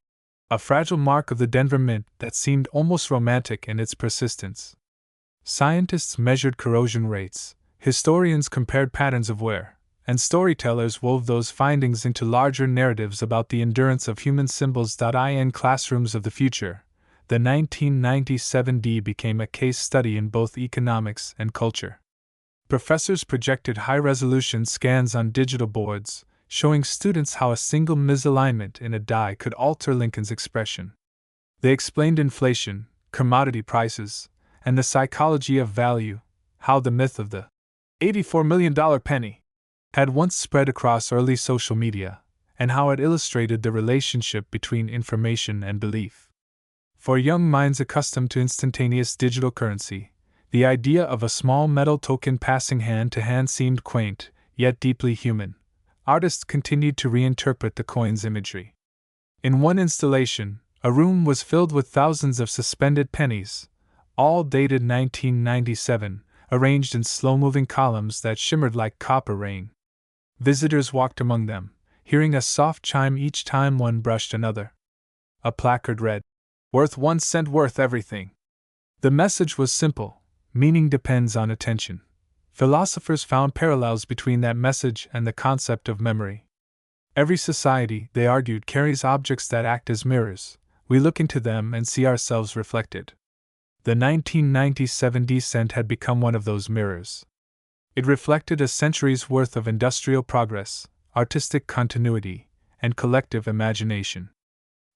a fragile mark of the Denver Mint that seemed almost romantic in its persistence. Scientists measured corrosion rates, historians compared patterns of wear, and storytellers wove those findings into larger narratives about the endurance of human symbols. In classrooms of the future, the 1997 D became a case study in both economics and culture. Professors projected high-resolution scans on digital boards, showing students how a single misalignment in a die could alter Lincoln's expression. They explained inflation, commodity prices, and the psychology of value, how the myth of the $84 million penny had once spread across early social media, and how it illustrated the relationship between information and belief. For young minds accustomed to instantaneous digital currency, the idea of a small metal token passing hand to hand seemed quaint, yet deeply human. Artists continued to reinterpret the coin's imagery. In one installation, a room was filled with thousands of suspended pennies, all dated 1997, arranged in slow-moving columns that shimmered like copper rain. Visitors walked among them, hearing a soft chime each time one brushed another. A placard read, "Worth 1 cent, worth everything." The message was simple: meaning depends on attention. Philosophers found parallels between that message and the concept of memory. Every society, they argued, carries objects that act as mirrors. We look into them and see ourselves reflected. The 1997 descent had become one of those mirrors. It reflected a century's worth of industrial progress, artistic continuity, and collective imagination.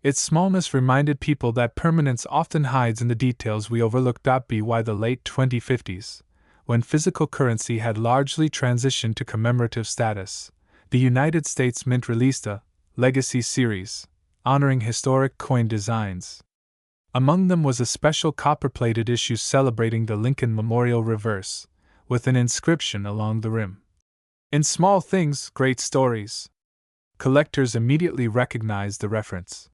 Its smallness reminded people that permanence often hides in the details we overlook. By the late 2050s, when physical currency had largely transitioned to commemorative status, the United States Mint released a Legacy series, honoring historic coin designs. Among them was a special copper-plated issue celebrating the Lincoln Memorial reverse, with an inscription along the rim. In small things, great stories. Collectors immediately recognized the reference.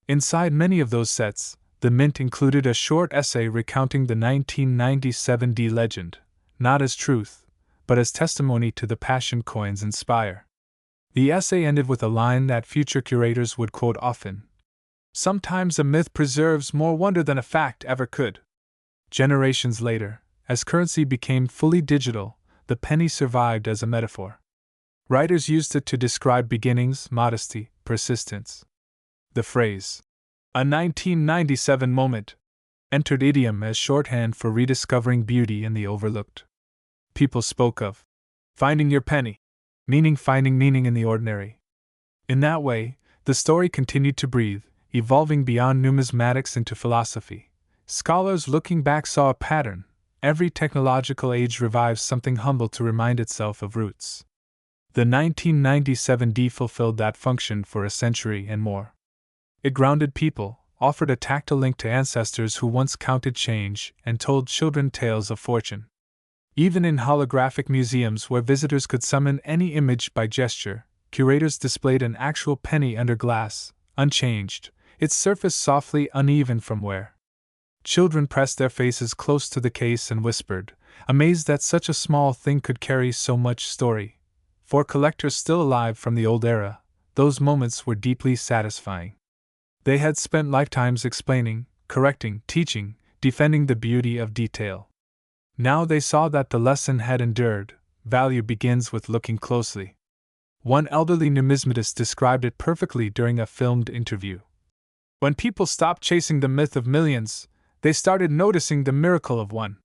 Inside many of those sets, the mint included a short essay recounting the 1997 D legend, not as truth, but as testimony to the passion coins inspire. The essay ended with a line that future curators would quote often. Sometimes a myth preserves more wonder than a fact ever could. Generations later, as currency became fully digital, the penny survived as a metaphor. Writers used it to describe beginnings, modesty, persistence. The phrase, "a 1997 moment," entered idiom as shorthand for rediscovering beauty in the overlooked. People spoke of finding your penny, meaning finding meaning in the ordinary. In that way, the story continued to breathe, evolving beyond numismatics into philosophy. Scholars looking back saw a pattern. Every technological age revives something humble to remind itself of roots. The 1997 D fulfilled that function for a century and more. It grounded people, offered a tactile link to ancestors who once counted change, and told children tales of fortune. Even in holographic museums where visitors could summon any image by gesture, curators displayed an actual penny under glass, unchanged, its surface softly uneven from wear. Children pressed their faces close to the case and whispered, amazed that such a small thing could carry so much story. For collectors still alive from the old era, those moments were deeply satisfying. They had spent lifetimes explaining, correcting, teaching, defending the beauty of detail. Now they saw that the lesson had endured. Value begins with looking closely. One elderly numismatist described it perfectly during a filmed interview. When people stopped chasing the myth of millions, they started noticing the miracle of one.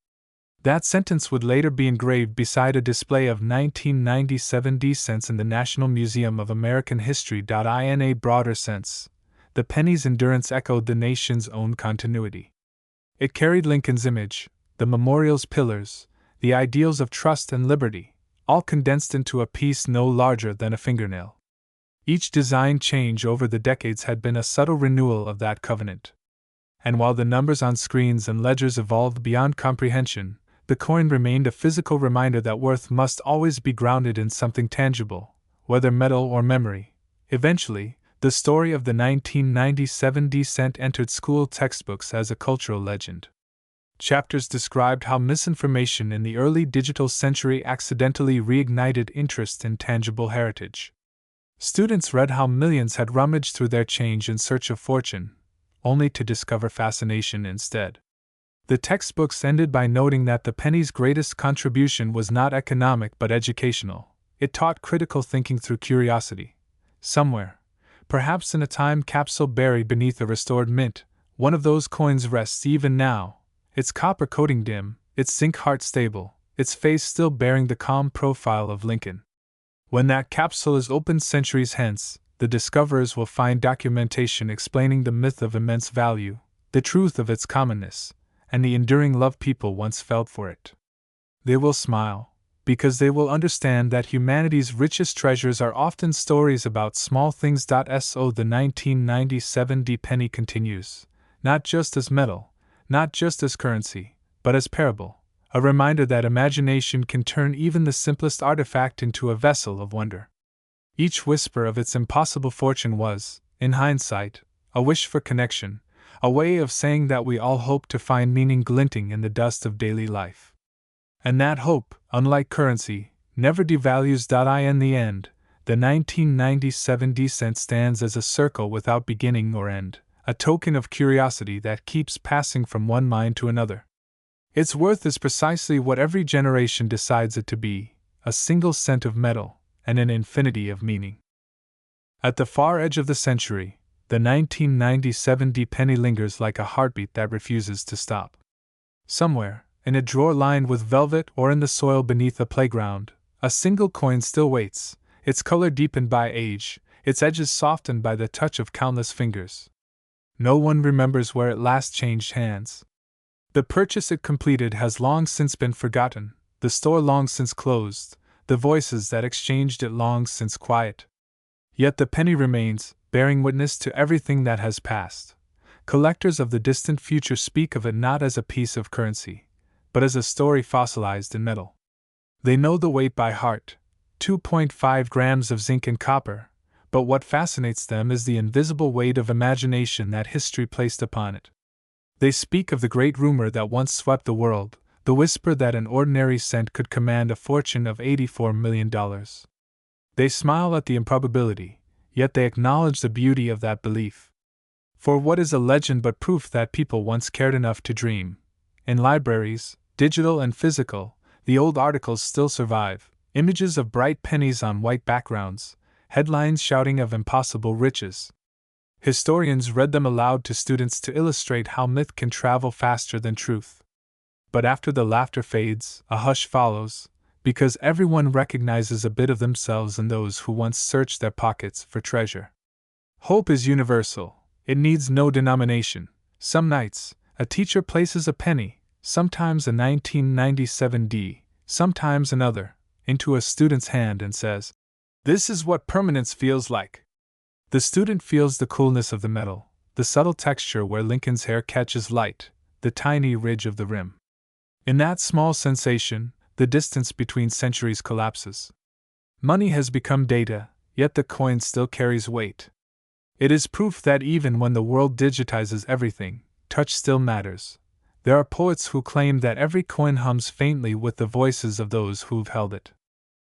That sentence would later be engraved beside a display of 1997 D cents in the National Museum of American History. In a broader sense, the penny's endurance echoed the nation's own continuity. It carried Lincoln's image, the memorial's pillars, the ideals of trust and liberty, all condensed into a piece no larger than a fingernail. Each design change over the decades had been a subtle renewal of that covenant. And while the numbers on screens and ledgers evolved beyond comprehension, the coin remained a physical reminder that worth must always be grounded in something tangible, whether metal or memory. Eventually, the story of the 1997 D cent entered school textbooks as a cultural legend. Chapters described how misinformation in the early digital century accidentally reignited interest in tangible heritage. Students read how millions had rummaged through their change in search of fortune, only to discover fascination instead. The textbooks ended by noting that the penny's greatest contribution was not economic but educational. It taught critical thinking through curiosity. Somewhere, perhaps in a time capsule buried beneath a restored mint, one of those coins rests even now, its copper coating dim, its zinc heart stable, its face still bearing the calm profile of Lincoln. When that capsule is opened centuries hence, the discoverers will find documentation explaining the myth of immense value, the truth of its commonness, and the enduring love people once felt for it. They will smile, because they will understand that humanity's richest treasures are often stories about small things. The 1997 D penny continues, not just as metal, not just as currency, but as parable, a reminder that imagination can turn even the simplest artifact into a vessel of wonder. Each whisper of its impossible fortune was, in hindsight, a wish for connection, a way of saying that we all hope to find meaning glinting in the dust of daily life. And that hope, unlike currency, never devalues. In the end, the 1997 D cent stands as a circle without beginning or end, a token of curiosity that keeps passing from one mind to another. Its worth is precisely what every generation decides it to be, a single cent of metal, and an infinity of meaning. At the far edge of the century, the 1997 D penny lingers like a heartbeat that refuses to stop. Somewhere, in a drawer lined with velvet or in the soil beneath a playground, a single coin still waits, its color deepened by age, its edges softened by the touch of countless fingers. No one remembers where it last changed hands. The purchase it completed has long since been forgotten, the store long since closed, the voices that exchanged it long since quiet. Yet the penny remains, bearing witness to everything that has passed. Collectors of the distant future speak of it not as a piece of currency, but as a story fossilized in metal. They know the weight by heart, 2.5 grams of zinc and copper, but what fascinates them is the invisible weight of imagination that history placed upon it. They speak of the great rumor that once swept the world, the whisper that an ordinary cent could command a fortune of $84 million. They smile at the improbability, yet they acknowledge the beauty of that belief. For what is a legend but proof that people once cared enough to dream? In libraries, digital and physical, the old articles still survive, images of bright pennies on white backgrounds, headlines shouting of impossible riches. Historians read them aloud to students to illustrate how myth can travel faster than truth. But after the laughter fades, a hush follows, because everyone recognizes a bit of themselves in those who once searched their pockets for treasure. Hope is universal. It needs no denomination. Some nights, a teacher places a penny, sometimes a 1997 D, sometimes another, into a student's hand and says, "This is what permanence feels like." The student feels the coolness of the metal, the subtle texture where Lincoln's hair catches light, the tiny ridge of the rim. In that small sensation, the distance between centuries collapses. Money has become data, yet the coin still carries weight. It is proof that even when the world digitizes everything, touch still matters. There are poets who claim that every coin hums faintly with the voices of those who've held it.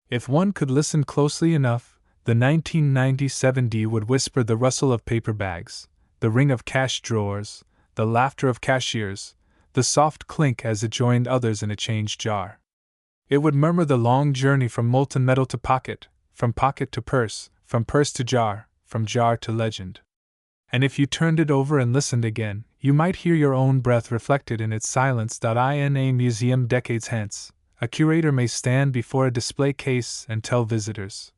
If one could listen closely enough, the 1997 D would whisper the rustle of paper bags, the ring of cash drawers, the laughter of cashiers, the soft clink as it joined others in a change jar. It would murmur the long journey from molten metal to pocket, from pocket to purse, from purse to jar, from jar to legend. And if you turned it over and listened again, you might hear your own breath reflected in its silence. In a museum decades hence, a curator may stand before a display case and tell visitors,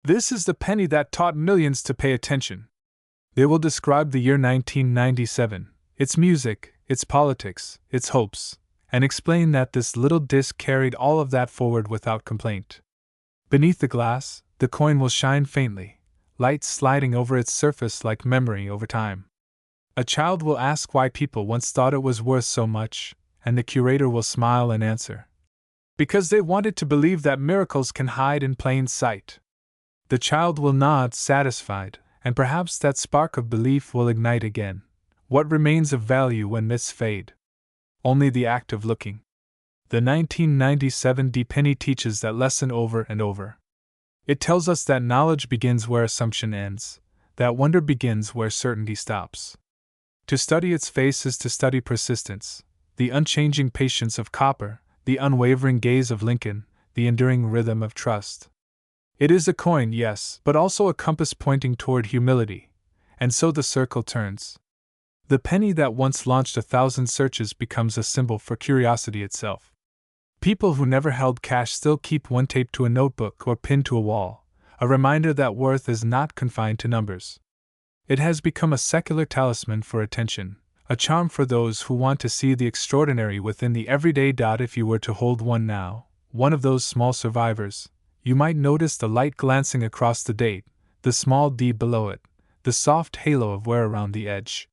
"This is the penny that taught millions to pay attention." They will describe the year 1997, its music, its politics, its hopes, and explain that this little disc carried all of that forward without complaint. Beneath the glass, the coin will shine faintly, light sliding over its surface like memory over time. A child will ask why people once thought it was worth so much, and the curator will smile and answer, "Because they wanted to believe that miracles can hide in plain sight." The child will nod, satisfied, and perhaps that spark of belief will ignite again. What remains of value when myths fade? Only the act of looking. The 1997 D penny teaches that lesson over and over. It tells us that knowledge begins where assumption ends, that wonder begins where certainty stops. To study its face is to study persistence, the unchanging patience of copper, the unwavering gaze of Lincoln, the enduring rhythm of trust. It is a coin, yes, but also a compass pointing toward humility, and so the circle turns. The penny that once launched 1,000 searches becomes a symbol for curiosity itself. People who never held cash still keep one taped to a notebook or pinned to a wall, a reminder that worth is not confined to numbers. It has become a secular talisman for attention, a charm for those who want to see the extraordinary within the everyday. If you were to hold one now, one of those small survivors, you might notice the light glancing across the date, the small D below it, the soft halo of wear around the edge.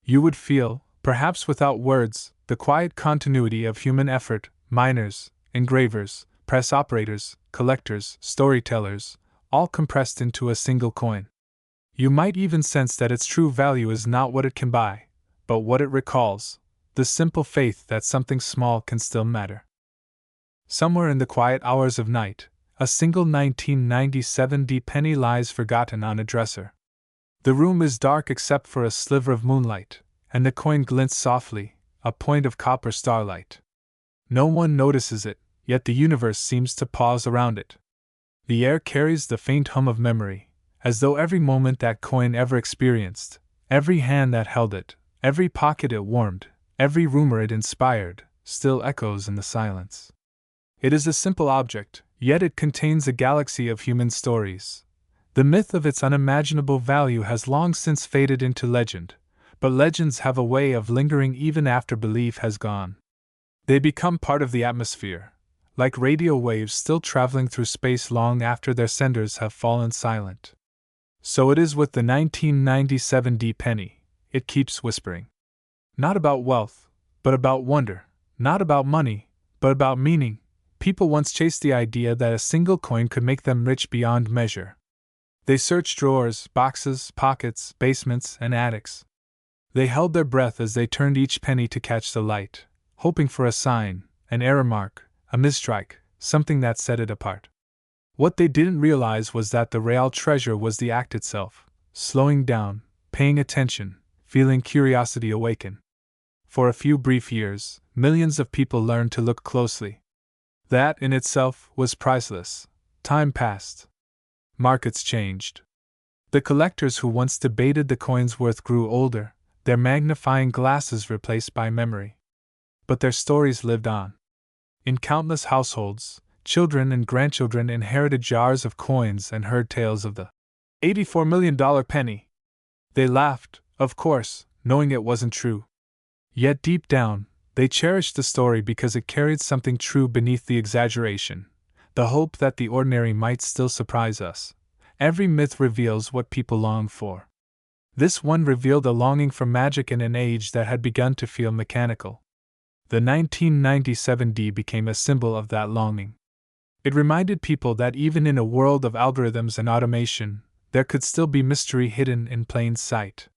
You would feel, perhaps without words, the quiet continuity of human effort. Miners, engravers, press operators, collectors, storytellers, all compressed into a single coin. You might even sense that its true value is not what it can buy, but what it recalls, the simple faith that something small can still matter. Somewhere in the quiet hours of night, a single 1997 D penny lies forgotten on a dresser. The room is dark except for a sliver of moonlight, and the coin glints softly, a point of copper starlight. No one notices it, yet the universe seems to pause around it. The air carries the faint hum of memory, as though every moment that coin ever experienced, every hand that held it, every pocket it warmed, every rumor it inspired, still echoes in the silence. It is a simple object, yet it contains a galaxy of human stories. The myth of its unimaginable value has long since faded into legend, but legends have a way of lingering even after belief has gone. They become part of the atmosphere, like radio waves still traveling through space long after their senders have fallen silent. So it is with the 1997 D penny, it keeps whispering. Not about wealth, but about wonder, not about money, but about meaning. People once chased the idea that a single coin could make them rich beyond measure. They searched drawers, boxes, pockets, basements, and attics. They held their breath as they turned each penny to catch the light, hoping for a sign, an error mark, a misstrike, something that set it apart. What they didn't realize was that the real treasure was the act itself, slowing down, paying attention, feeling curiosity awaken. For a few brief years, millions of people learned to look closely. That, in itself, was priceless. Time passed. Markets changed. The collectors who once debated the coin's worth grew older, their magnifying glasses replaced by memory. But their stories lived on. In countless households, children and grandchildren inherited jars of coins and heard tales of the $84 million penny. They laughed, of course, knowing it wasn't true. Yet deep down, they cherished the story because it carried something true beneath the exaggeration, the hope that the ordinary might still surprise us. Every myth reveals what people long for. This one revealed a longing for magic in an age that had begun to feel mechanical. The 1997 D became a symbol of that longing. It reminded people that even in a world of algorithms and automation, there could still be mystery hidden in plain sight.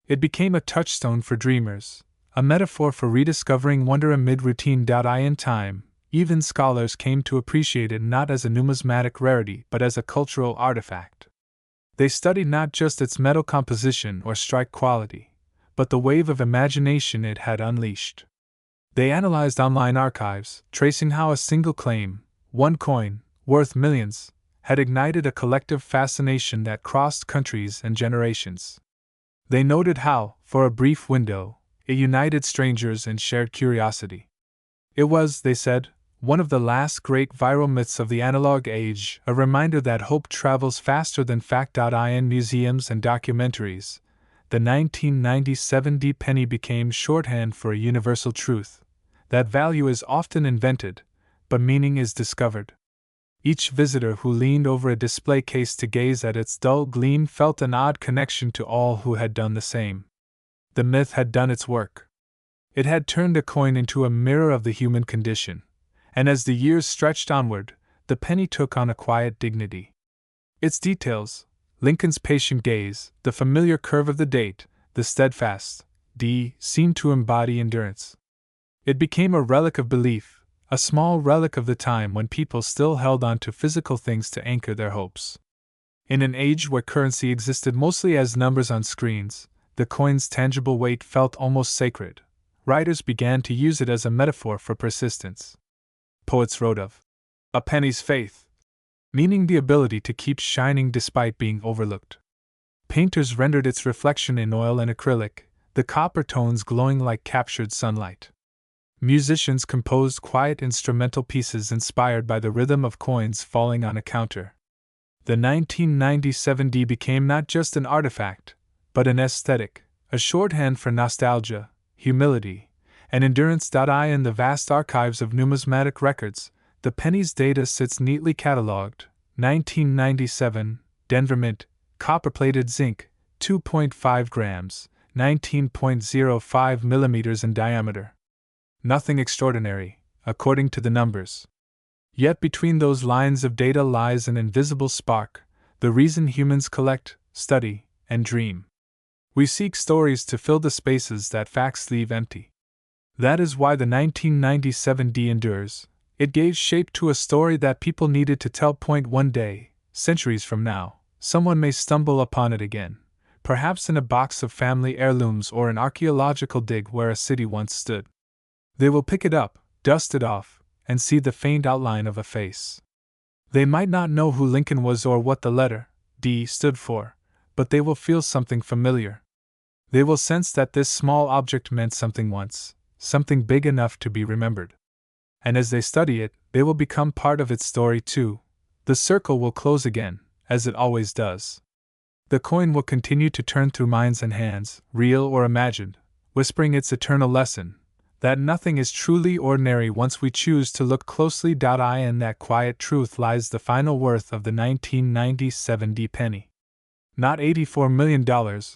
It became a touchstone for dreamers, a metaphor for rediscovering wonder amid routine. In time, even scholars came to appreciate it not as a numismatic rarity but as a cultural artifact. They studied not just its metal composition or strike quality, but the wave of imagination it had unleashed. They analyzed online archives, tracing how a single claim, one coin, worth millions, had ignited a collective fascination that crossed countries and generations. They noted how, for a brief window, it united strangers in shared curiosity. It was, they said, one of the last great viral myths of the analog age, a reminder that hope travels faster than fact. In museums and documentaries, the 1997 D penny became shorthand for a universal truth: that value is often invented, but meaning is discovered. Each visitor who leaned over a display case to gaze at its dull gleam felt an odd connection to all who had done the same. The myth had done its work. It had turned a coin into a mirror of the human condition, and as the years stretched onward, the penny took on a quiet dignity. Its details, Lincoln's patient gaze, the familiar curve of the date, the steadfast D, seemed to embody endurance. It became a relic of belief, a small relic of the time when people still held on to physical things to anchor their hopes. In an age where currency existed mostly as numbers on screens, the coin's tangible weight felt almost sacred. Writers began to use it as a metaphor for persistence. Poets wrote of a penny's faith, meaning the ability to keep shining despite being overlooked. Painters rendered its reflection in oil and acrylic, the copper tones glowing like captured sunlight. Musicians composed quiet instrumental pieces inspired by the rhythm of coins falling on a counter. The 1997 D became not just an artifact, but an aesthetic, a shorthand for nostalgia, humility, and endurance. In the vast archives of numismatic records, the penny's data sits neatly catalogued: 1997, Denver Mint, copper-plated zinc, 2.5 grams, 19.05 millimeters in diameter. Nothing extraordinary, according to the numbers. Yet between those lines of data lies an invisible spark, the reason humans collect, study, and dream. We seek stories to fill the spaces that facts leave empty. That is why the 1997 D endures. It gave shape to a story that people needed to tell. One day, centuries from now, someone may stumble upon it again, perhaps in a box of family heirlooms or an archaeological dig where a city once stood. They will pick it up, dust it off, and see the faint outline of a face. They might not know who Lincoln was or what the letter D stood for, but they will feel something familiar. They will sense that this small object meant something once, something big enough to be remembered. And as they study it, they will become part of its story too. The circle will close again, as it always does. The coin will continue to turn through minds and hands, real or imagined, whispering its eternal lesson: that nothing is truly ordinary once we choose to look closely. In that quiet truth lies the final worth of the 1997 D penny. Not $84 million,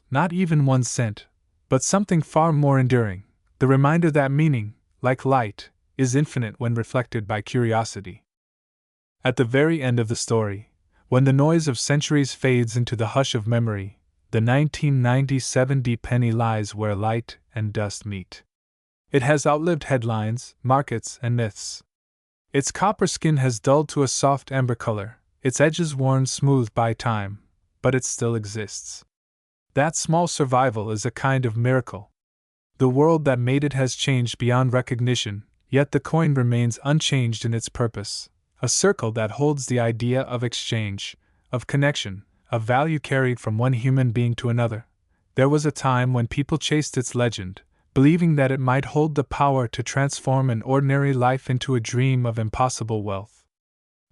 not even 1 cent, but something far more enduring, the reminder that meaning, like light, is infinite when reflected by curiosity. At the very end of the story, when the noise of centuries fades into the hush of memory, the 1997 penny lies where light and dust meet. It has outlived headlines, markets, and myths. Its copper skin has dulled to a soft amber color, its edges worn smooth by time, but it still exists. That small survival is a kind of miracle. The world that made it has changed beyond recognition, yet the coin remains unchanged in its purpose, a circle that holds the idea of exchange, of connection, of value carried from one human being to another. There was a time when people chased its legend, believing that it might hold the power to transform an ordinary life into a dream of impossible wealth.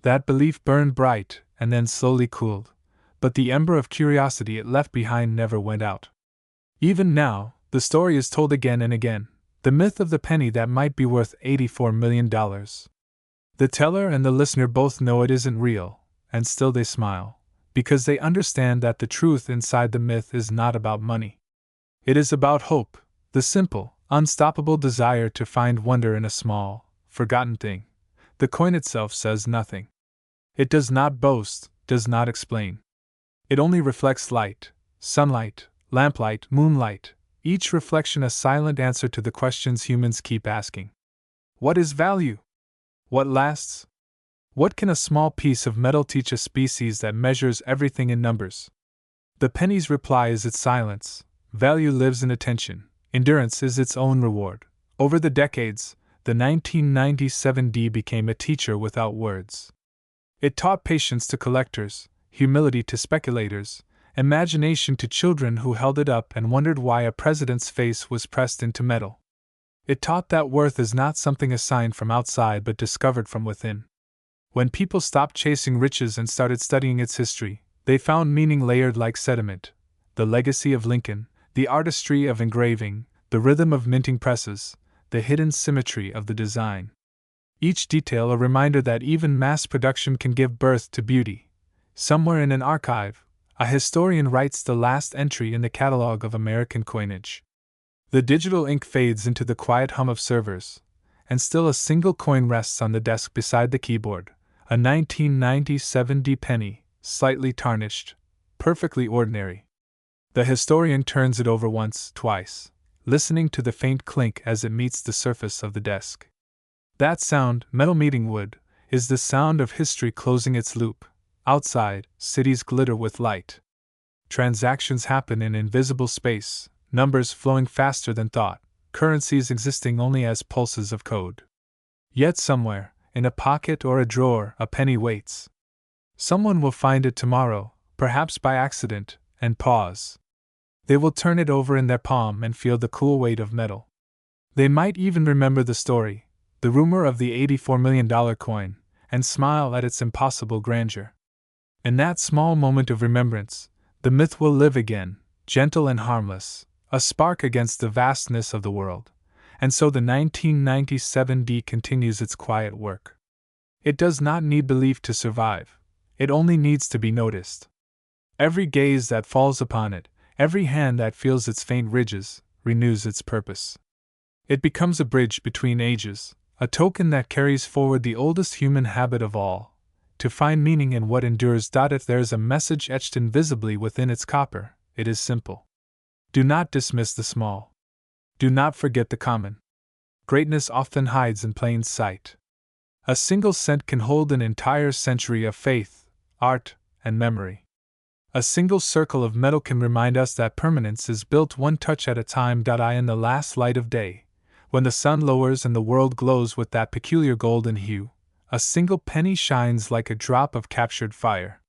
That belief burned bright and then slowly cooled, but the ember of curiosity it left behind never went out. Even now, the story is told again and again, the myth of the penny that might be worth $84 million. The teller and the listener both know it isn't real, and still they smile, because they understand that the truth inside the myth is not about money. It is about hope, the simple, unstoppable desire to find wonder in a small, forgotten thing. The coin itself says nothing. It does not boast, does not explain. It only reflects light, sunlight, lamplight, moonlight, each reflection a silent answer to the questions humans keep asking. What is value? What lasts? What can a small piece of metal teach a species that measures everything in numbers? The penny's reply is its silence. Value lives in attention. Endurance is its own reward. Over the decades, the 1997 became a teacher without words. It taught patience to collectors, humility to speculators, imagination to children who held it up and wondered why a president's face was pressed into metal. It taught that worth is not something assigned from outside but discovered from within. When people stopped chasing riches and started studying its history, they found meaning layered like sediment: the legacy of Lincoln, the artistry of engraving, the rhythm of minting presses, the hidden symmetry of the design. Each detail a reminder that even mass production can give birth to beauty. Somewhere in an archive, a historian writes the last entry in the catalog of American coinage. The digital ink fades into the quiet hum of servers, and still a single coin rests on the desk beside the keyboard, a 1997 penny, slightly tarnished, perfectly ordinary. The historian turns it over once, twice, listening to the faint clink as it meets the surface of the desk. That sound, metal meeting wood, is the sound of history closing its loop. Outside, cities glitter with light. Transactions happen in invisible space, numbers flowing faster than thought, currencies existing only as pulses of code. Yet somewhere, in a pocket or a drawer, a penny waits. Someone will find it tomorrow, perhaps by accident, and pause. They will turn it over in their palm and feel the cool weight of metal. They might even remember the story, the rumor of the $84 million coin, and smile at its impossible grandeur. In that small moment of remembrance, the myth will live again, gentle and harmless, a spark against the vastness of the world. And so the 1997 continues its quiet work. It does not need belief to survive, it only needs to be noticed. Every gaze that falls upon it, every hand that feels its faint ridges, renews its purpose. It becomes a bridge between ages, a token that carries forward the oldest human habit of all, to find meaning in what endures. If there's a message etched invisibly within its copper, it is simple. Do not dismiss the small. Do not forget the common. Greatness often hides in plain sight. A single cent can hold an entire century of faith, art, and memory. A single circle of metal can remind us that permanence is built one touch at a time. In the last light of day, when the sun lowers and the world glows with that peculiar golden hue, a single penny shines like a drop of captured fire.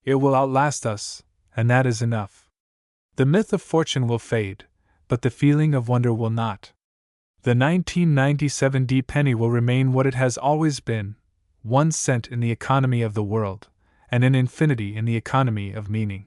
It will outlast us, and that is enough. The myth of fortune will fade, but the feeling of wonder will not. The 1997 penny will remain what it has always been: 1 cent in the economy of the world, and an infinity in the economy of meaning.